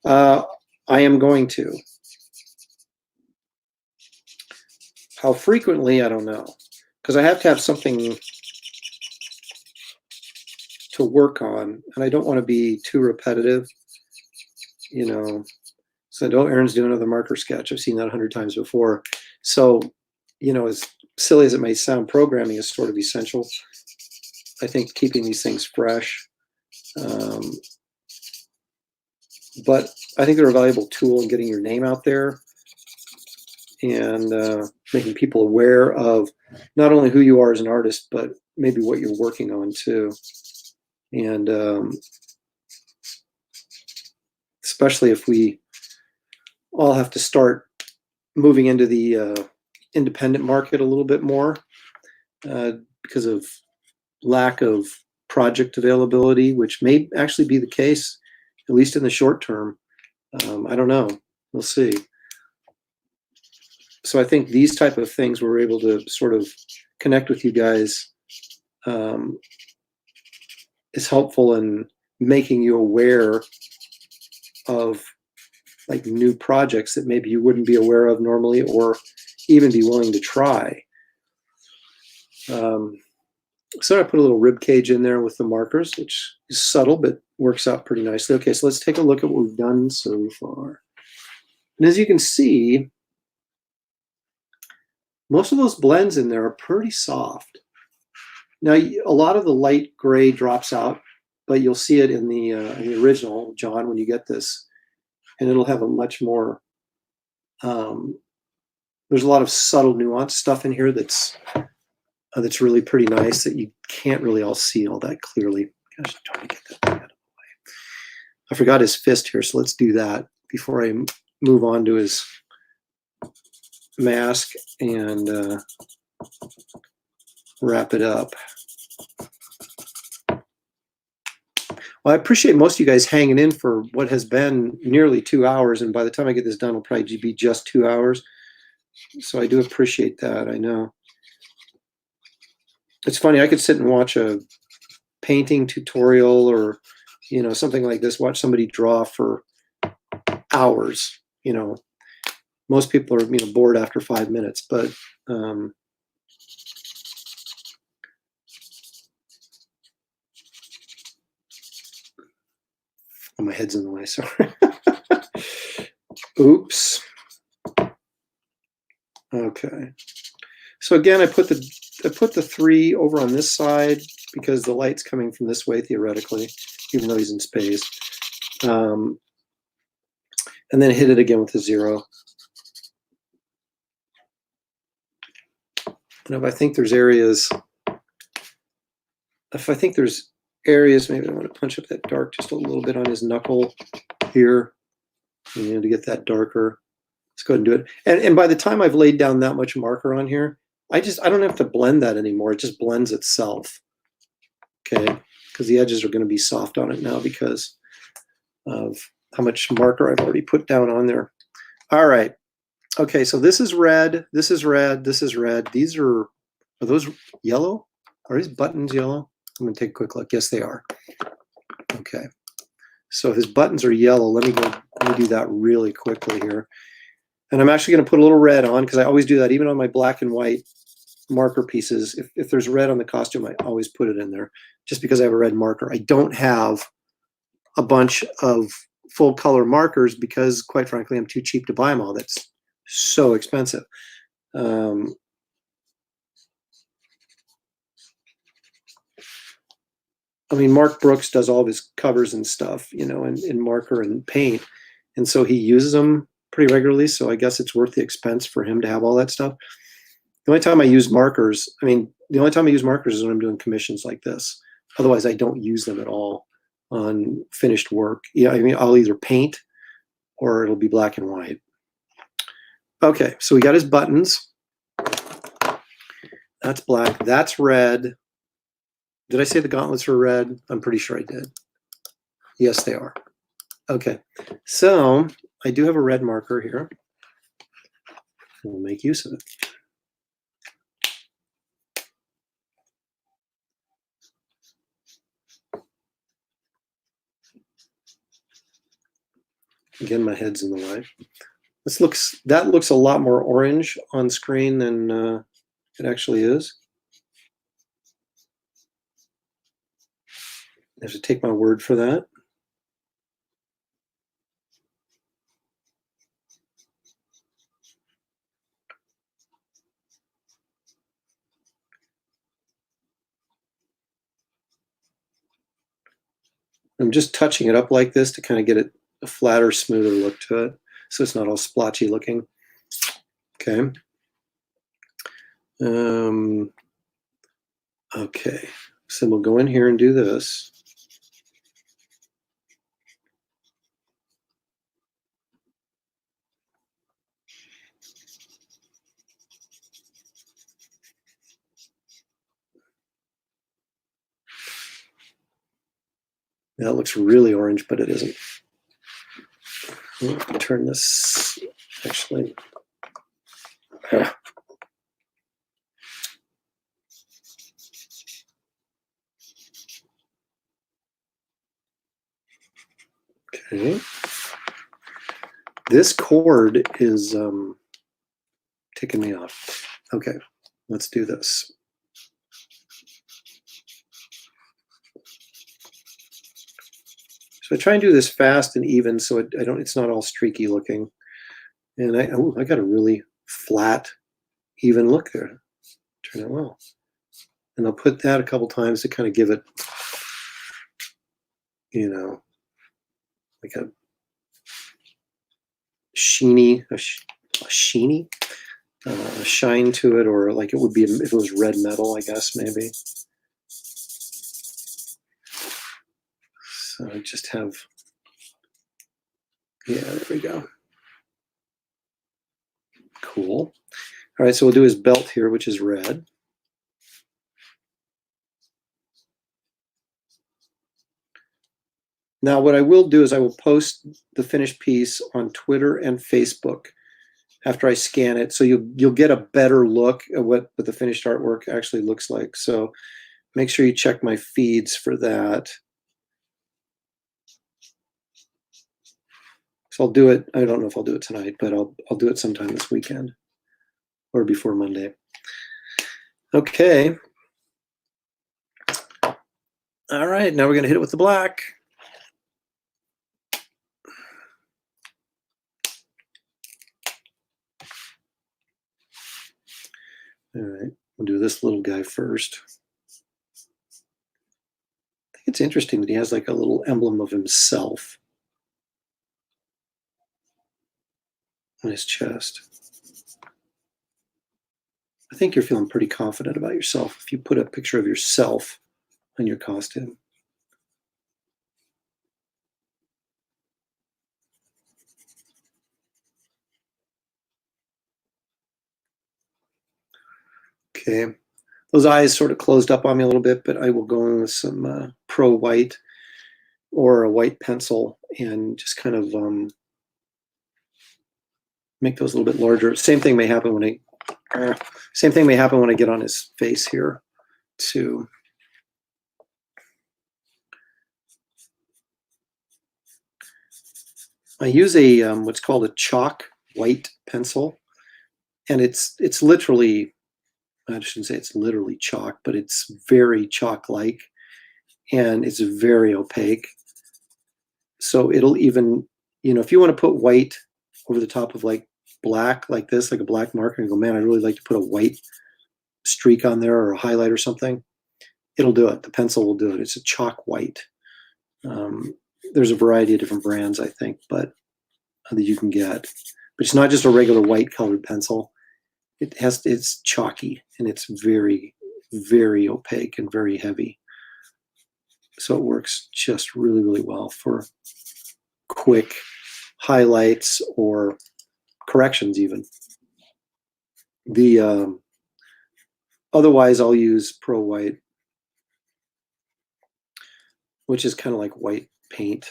I am going to. How frequently, I don't know, because I have to have something to work on, and I don't want to be too repetitive, So Aaron's doing another marker sketch. I've seen that 100 times before. So, as silly as it may sound, programming is sort of essential. I think keeping these things fresh. But I think they're a valuable tool in getting your name out there and making people aware of not only who you are as an artist, but maybe what you're working on too. And especially if we all have to start moving into the independent market a little bit more because of lack of project availability, which may actually be the case, at least in the short term. I don't know. We'll see. So I think these type of things we're able to sort of connect with you guys is helpful in making you aware of like new projects that maybe you wouldn't be aware of normally or even be willing to try. So I put a little rib cage in there with the markers, which is subtle but works out pretty nicely. Okay, so let's take a look at what we've done so far. And as you can see, most of those blends in there are pretty soft. Now, a lot of the light gray drops out, but you'll see it in the original, John, when you get this. And it'll have a much more, there's a lot of subtle nuance stuff in here that's really pretty nice that you can't really all see all that clearly. Gosh, I'm trying to get that thing out of the way. I forgot his fist here, so let's do that before I move on to his mask and wrap it up. Well, I appreciate most of you guys hanging in for what has been nearly 2 hours, and by the time I get this done, it'll probably be just 2 hours. So I do appreciate that, I know. It's funny, I could sit and watch a painting tutorial or, something like this, watch somebody draw for hours, Most people are, bored after 5 minutes, but oh, my head's in the way, sorry. Oops. Okay. So again, I put the 3 over on this side because the light's coming from this way theoretically, even though he's in space. And then hit it again with a 0. And if I think there's areas if I think there's areas, maybe I want to punch up that dark just a little bit on his knuckle here, to get that darker. Let's go ahead and do it. And by the time I've laid down that much marker on here, I don't have to blend that anymore. It just blends itself. Okay, because the edges are going to be soft on it now because of how much marker I've already put down on there. All right. Okay, so this is red, this is red, this is red. These are those yellow? Are these buttons yellow? I'm going to take a quick look. Yes, they are. Okay. So his buttons are yellow. Let me do that really quickly here. And I'm actually going to put a little red on because I always do that, even on my black and white marker pieces. If there's red on the costume, I always put it in there just because I have a red marker. I don't have a bunch of full color markers because, quite frankly, I'm too cheap to buy them all. That's so expensive. I mean, Mark Brooks does all of his covers and stuff, in marker and paint. And so he uses them pretty regularly. So I guess it's worth the expense for him to have all that stuff. The only time I use markers, is when I'm doing commissions like this. Otherwise, I don't use them at all on finished work. Yeah, I mean, I'll either paint or it'll be black and white. Okay, so we got his buttons. That's black. That's red. Did I say the gauntlets were red? I'm pretty sure I did. Yes, they are. Okay, so I do have a red marker here. We'll make use of it. Again, my head's in the way. That looks a lot more orange on screen than it actually is. I have to take my word for that. I'm just touching it up like this to kind of get it a flatter, smoother look to it, so it's not all splotchy looking. Okay. Okay, so we'll go in here and do this. That looks really orange, but it isn't. Turn this, actually. Okay. This cord is ticking me off. Okay, let's do this. So I try and do this fast and even so it's not all streaky looking. And I got a really flat, even look there. Turn out well. And I'll put that a couple times to kind of give it, like a sheeny, a sheeny shine to it, or like it would be if it was red metal, I guess, maybe. So I just have, yeah, there we go. Cool. All right, so we'll do his belt here, which is red. Now, what I will do is I will post the finished piece on Twitter and Facebook after I scan it, so you'll get a better look at what the finished artwork actually looks like. So make sure you check my feeds for that. So I'll do it. I don't know if I'll do it tonight, but I'll do it sometime this weekend or before Monday. Okay. All right, now we're going to hit it with the black. All right, we'll do this little guy first. I think it's interesting that he has like a little emblem of himself on his chest. I think you're feeling pretty confident about yourself if you put a picture of yourself on your costume. Okay, those eyes sort of closed up on me a little bit, but I will go in with some Pro White or a white pencil and just kind of make those a little bit larger. Same thing may happen when I get on his face here too. I use a what's called a chalk white pencil, and it's literally, I shouldn't say it's literally chalk, but it's very chalk-like, and it's very opaque. So it'll even, if you want to put white over the top of like black, like this, like a black marker, and go, man, I'd really like to put a white streak on there or a highlight or something, it'll do it. The pencil will do it. It's a chalk white. There's a variety of different brands, I think, but that you can get. But it's not just a regular white colored pencil. It's chalky, and it's very, very opaque and very heavy. So it works just really, really well for quick highlights or corrections even. The otherwise I'll use Pro White, which is kind of like white paint.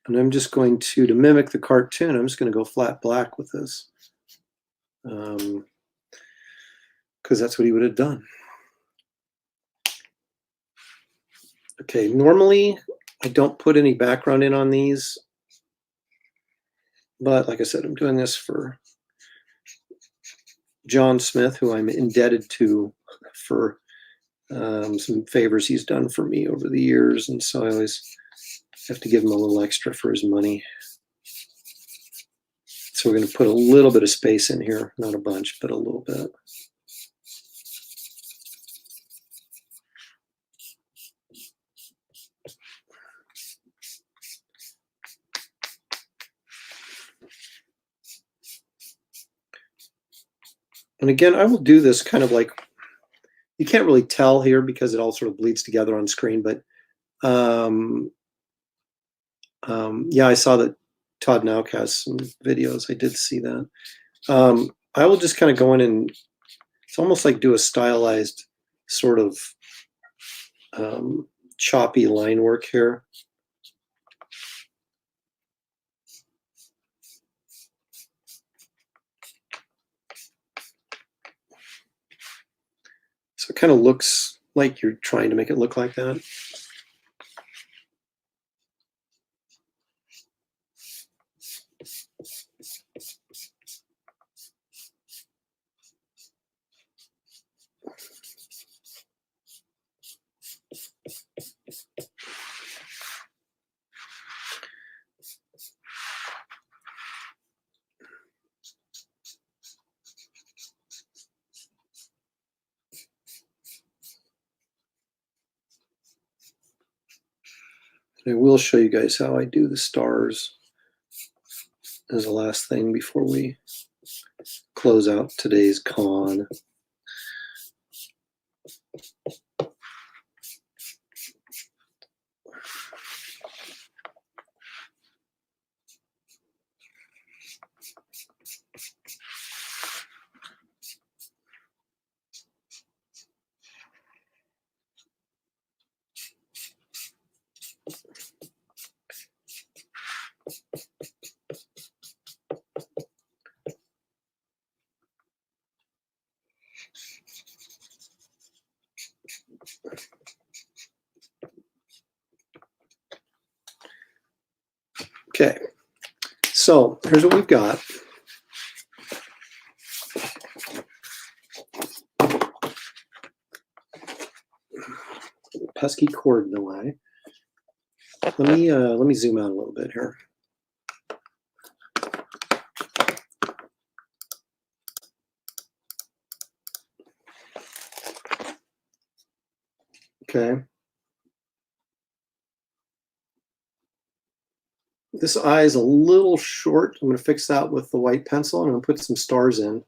And I'm just going to mimic the cartoon, I'm just going to go flat black with this. Because that's what he would have done. Okay, normally I don't put any background in on these, but like I said, I'm doing this for John Smith, who I'm indebted to for some favors he's done for me over the years, and so I always have to give him a little extra for his money. So we're going to put a little bit of space in here, not a bunch, but a little bit. And again, I will do this kind of like, you can't really tell here because it all sort of bleeds together on screen, but yeah, I saw that Todd Nauk has some videos. I did see that. I will just kind of go in and it's almost like do a stylized sort of choppy line work here. So it kind of looks like you're trying to make it look like that. I will show you guys how I do the stars as the last thing before we close out today's con. Okay, So here's what we've got. Pesky cord in the way. Let me zoom out a little bit here. Okay. This eye is a little short. I'm going to fix that with the white pencil, and I'm going to put some stars in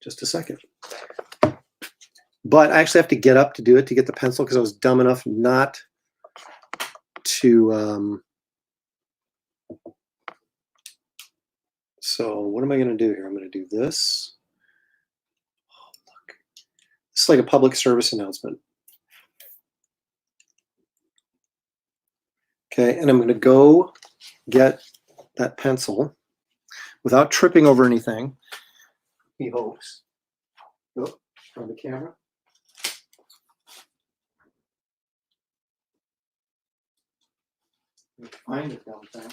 just a second. But I actually have to get up to do it, to get the pencil, because I was dumb enough not to. So what am I going to do here? I'm going to do this. Oh, look. It's like a public service announcement. Okay, and I'm going to go get that pencil without tripping over anything. He hopes. Oh, on the camera. Find it down there.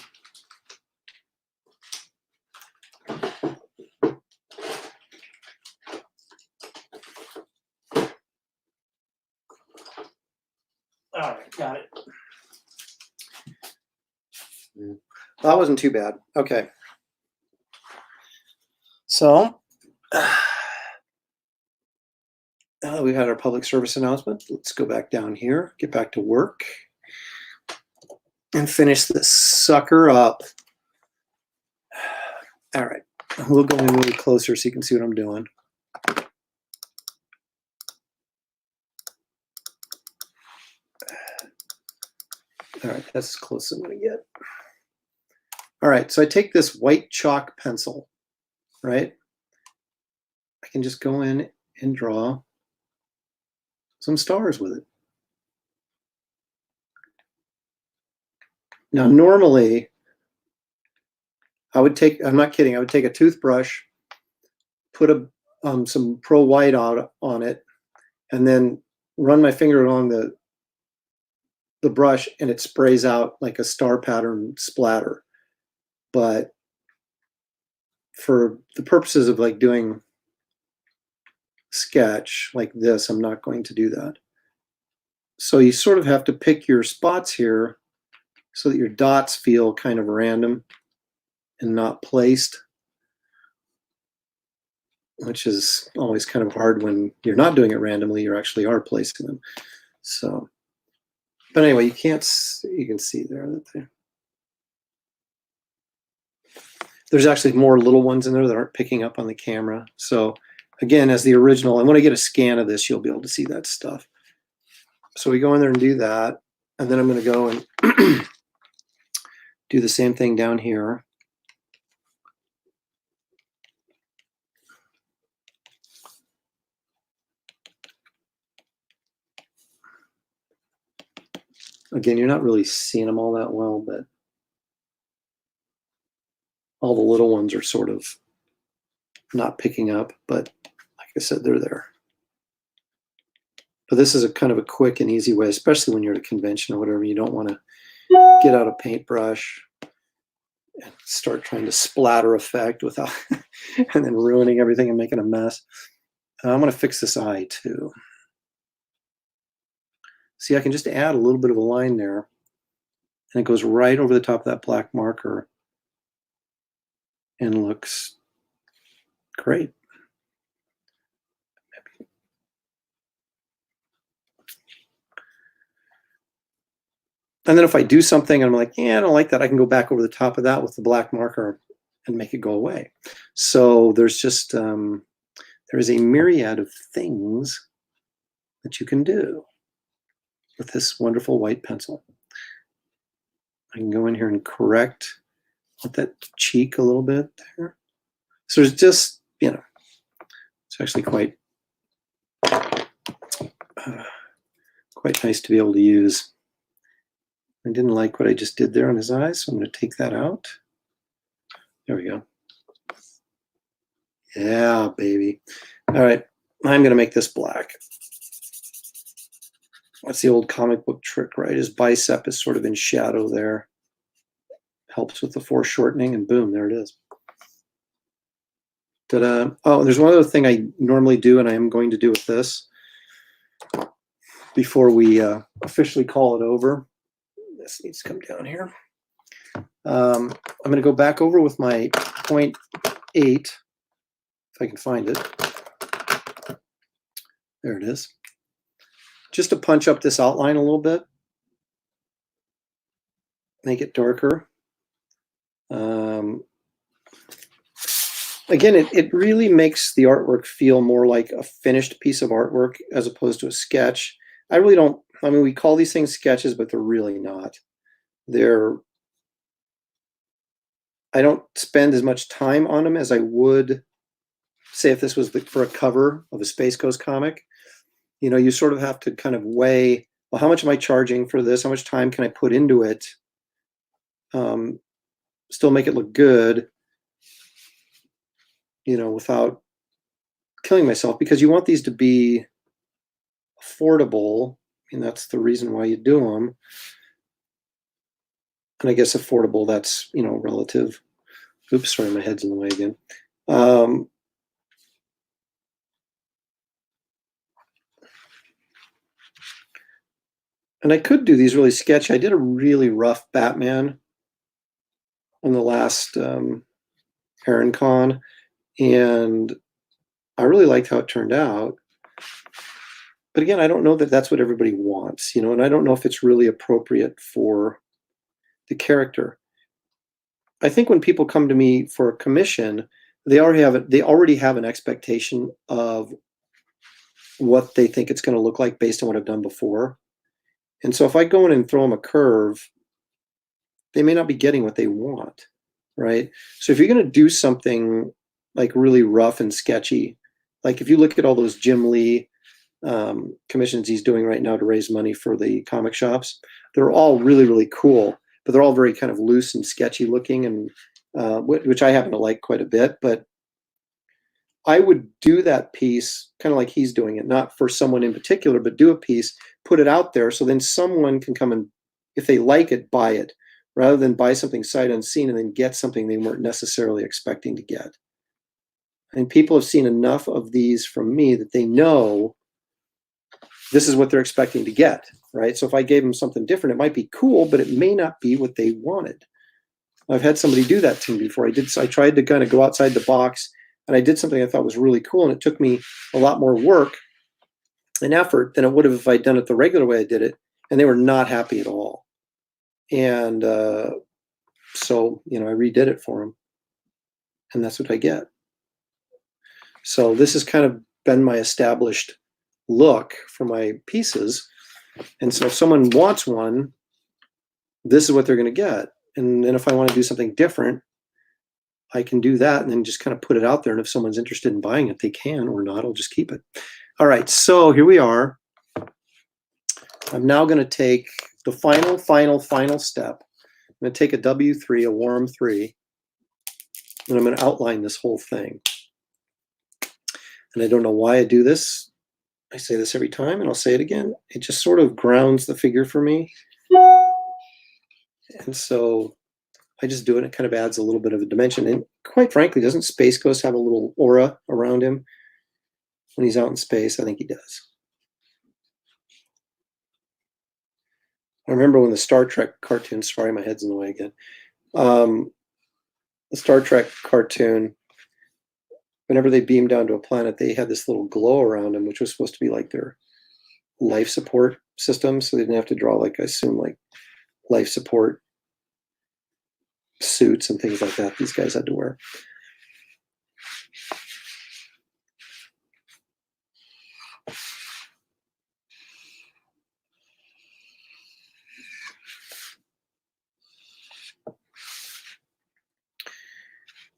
All right, got it. That wasn't too bad. Okay. So we had our public service announcement. Let's go back down here, get back to work, and finish this sucker up. All right. We'll go in really closer so you can see what I'm doing. All right, that's as close as I'm going to get. All right, so I take this white chalk pencil, right? I can just go in and draw some stars with it. Now, normally, I would take, I'm not kidding, I would take a toothbrush, put some Pro White out on it, and then run my finger along the brush, and it sprays out like a star pattern splatter. But for the purposes of like doing sketch like this, I'm not going to do that. So you sort of have to pick your spots here so that your dots feel kind of random and not placed, which is always kind of hard when you're not doing it randomly, you actually are placing them. So, but anyway, you can see there that there's actually more little ones in there that aren't picking up on the camera. So again, as the original, and when I get a scan of this, you'll be able to see that stuff. So we go in there and do that, and then I'm going to go and do the same thing down here. Again, you're not really seeing them all that well, but all the little ones are sort of not picking up, but like I said, they're there. But this is a kind of a quick and easy way, especially when you're at a convention or whatever. You don't want to get out a paintbrush and start trying to splatter effect without and then ruining everything and making a mess. I'm going to fix this eye too. See, I can just add a little bit of a line there, and it goes right over the top of that black marker and looks great. And then if I do something and I'm like, yeah, I don't like that, I can go back over the top of that with the black marker and make it go away. So there's just, there is a myriad of things that you can do with this wonderful white pencil. I can go in here and correct with that cheek a little bit there. So there's just, you know, it's actually quite nice to be able to use. I didn't like what I just did there on his eyes, so I'm going to take that out. There we go. Yeah, baby. All right, I'm going to make this black. That's the old comic book trick, right? His bicep is sort of in shadow there. Helps with the foreshortening, and boom, there it is. Ta-da. Oh, there's one other thing I normally do, and I am going to do with this before we officially call it over. This needs to come down here. I'm going to go back over with my 0.8, if I can find it. There it is. Just to punch up this outline a little bit, make it darker. Again, it really makes the artwork feel more like a finished piece of artwork as opposed to a sketch. I really don't, I mean, we call these things sketches, but they're really not. I don't spend as much time on them as I would say if this was for a cover of a Space Ghost comic. You know, you sort of have to kind of weigh, well, how much am I charging for this? How much time can I put into it? Still make it look good, you know, without killing myself, because you want these to be affordable. I mean, that's the reason why you do them. And I guess affordable, that's, you know, relative. Oops, sorry, my head's in the way again. And I could do these really sketchy. I did a really rough Batman on the last Heron Con, and I really liked how it turned out. But again, I don't know that that's what everybody wants, you know, and I don't know if it's really appropriate for the character. I think when people come to me for a commission, they already have an expectation of what they think it's going to look like based on what I've done before. And so if I go in and throw them a curve, they may not be getting what they want, right? So if you're going to do something like really rough and sketchy, like if you look at all those Jim Lee commissions he's doing right now to raise money for the comic shops, they're all really, really cool, but they're all very kind of loose and sketchy looking, and which I happen to like quite a bit. But I would do that piece kind of like he's doing it, not for someone in particular, but do a piece, put it out there, so then someone can come and, if they like it, buy it, rather than buy something sight unseen and then get something they weren't necessarily expecting to get. And people have seen enough of these from me that they know this is what they're expecting to get, right? So if I gave them something different, it might be cool, but it may not be what they wanted. I've had somebody do that to me before. I tried to kind of go outside the box, and I did something I thought was really cool, and it took me a lot more work and effort than it would have if I'd done it the regular way I did it, and they were not happy at all. And so, you know, I redid it for them, and that's what I get. So this has kind of been my established look for my pieces. And so if someone wants one, this is what they're going to get. And then if I want to do something different, I can do that and then just kind of put it out there. And if someone's interested in buying it, they can, or not, I'll just keep it. All right, so here we are. I'm now going to take the final step. I'm going to take a W3, a warm 3, and I'm going to outline this whole thing. And I don't know why I do this. I say this every time, and I'll say it again. It just sort of grounds the figure for me. And so I just do it. It kind of adds a little bit of a dimension. And quite frankly, doesn't Space Ghost have a little aura around him when he's out in space? I think he does. I remember when the Star Trek cartoon, sorry, my head's in the way again. The Star Trek cartoon, whenever they beamed down to a planet, they had this little glow around them, which was supposed to be like their life support system. So they didn't have to draw, like, I assume, like life support suits and things like that these guys had to wear.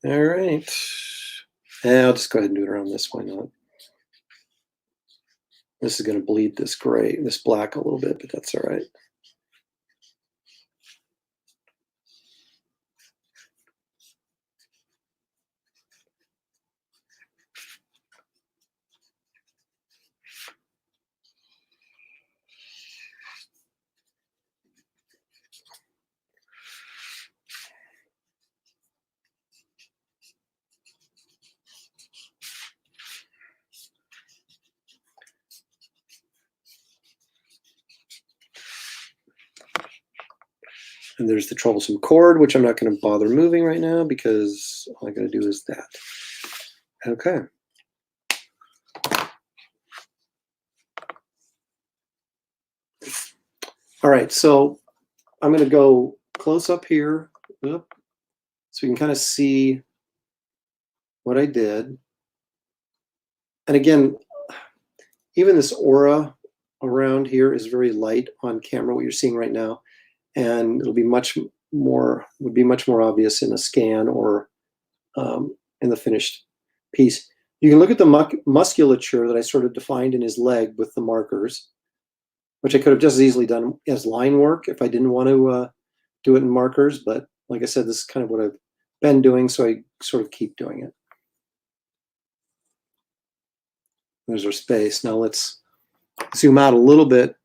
All right. And I'll just go ahead and do it around this. Why not? This is going to bleed this gray, this black a little bit, but that's all right. And there's the troublesome cord, which I'm not going to bother moving right now because all I got to do is that. Okay. All right, so I'm going to go close up here, so you can kind of see what I did. And again, even this aura around here is very light on camera, what you're seeing right now, and it'll be much more obvious in a scan or in the finished piece. You can look at the musculature that I sort of defined in his leg with the markers, which I could have just as easily done as line work if I didn't want to do it in markers. But like I said, this is kind of what I've been doing, so I sort of keep doing it. There's our space. Now let's zoom out a little bit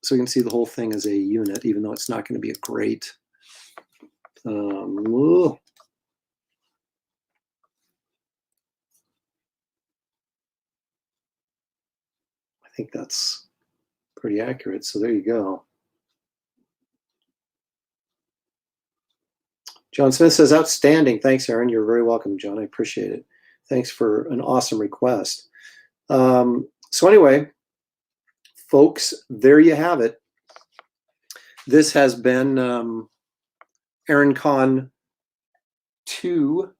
so we can see the whole thing as a unit, even though it's not going to be a great. I think that's pretty accurate. So there you go. John Smith says, outstanding. Thanks, Aaron. You're very welcome, John. I appreciate it. Thanks for an awesome request. So anyway, folks, there you have it. This has been Aaron Con 2,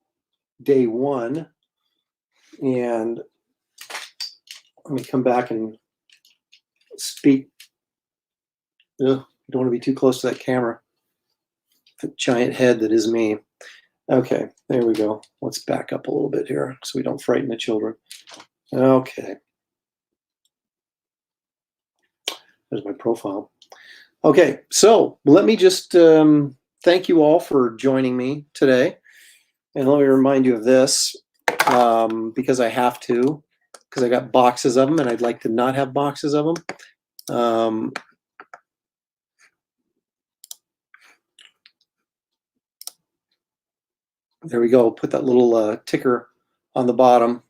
Day 1. And let me come back and speak. Ugh, you don't want to be too close to that camera. The giant head that is me. Okay, there we go. Let's back up a little bit here so we don't frighten the children. Okay. There's my profile. Okay, so let me just thank you all for joining me today. And let me remind you of this because I have to, because I got boxes of them and I'd like to not have boxes of them. There we go. Put that little ticker on the bottom.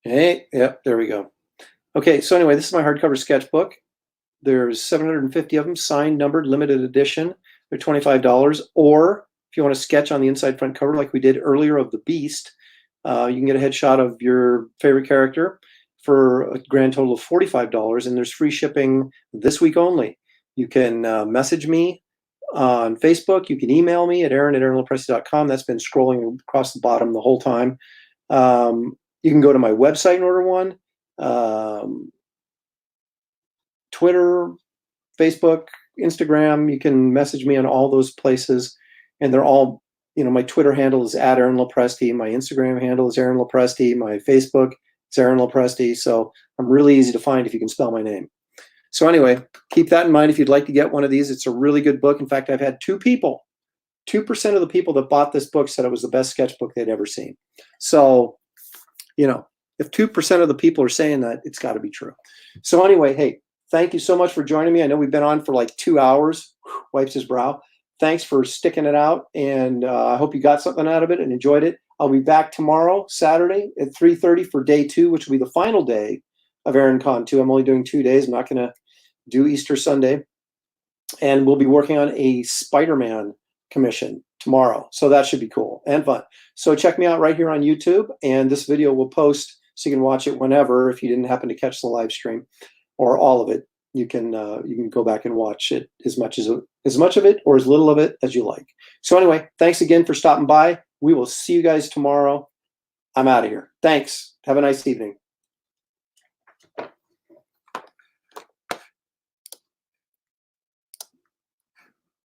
Hey, yep, there we go. Okay, so anyway, this is my hardcover sketchbook. There's 750 of them, signed, numbered, limited edition. They're $25. Or if you want to sketch on the inside front cover like we did earlier of the Beast, you can get a headshot of your favorite character for a grand total of $45. And there's free shipping this week only. You can message me on Facebook. You can email me at aaron@aaronlopresti.com. That's been scrolling across the bottom the whole time. You can go to my website and order one. Twitter, Facebook, Instagram. You can message me on all those places, and they're all, my Twitter handle is @AaronLopresti. My Instagram handle is Aaron Lopresti. My Facebook is Aaron Lopresti. So I'm really easy to find if you can spell my name. So anyway, keep that in mind if you'd like to get one of these. It's a really good book. In fact, I've had 2% of the people that bought this book said it was the best sketchbook they'd ever seen. So, if 2% of the people are saying that, it's got to be true. So anyway, hey, thank you so much for joining me. I know we've been on for like 2 hours. Wipes his brow. Thanks for sticking it out, and I hope you got something out of it and enjoyed it. I'll be back tomorrow, Saturday, at 3:30 for Day 2, which will be the final day of Aaron Con 2. I'm only doing 2 days. I'm not going to do Easter Sunday. And we'll be working on a Spider-Man commission tomorrow. So that should be cool and fun. So check me out right here on YouTube, and this video will post so you can watch it whenever if you didn't happen to catch the live stream or all of it. You can go back and watch it as much of it or as little of it as you like. So anyway, thanks again for stopping by. We will see you guys tomorrow. I'm out of here. Thanks. Have a nice evening.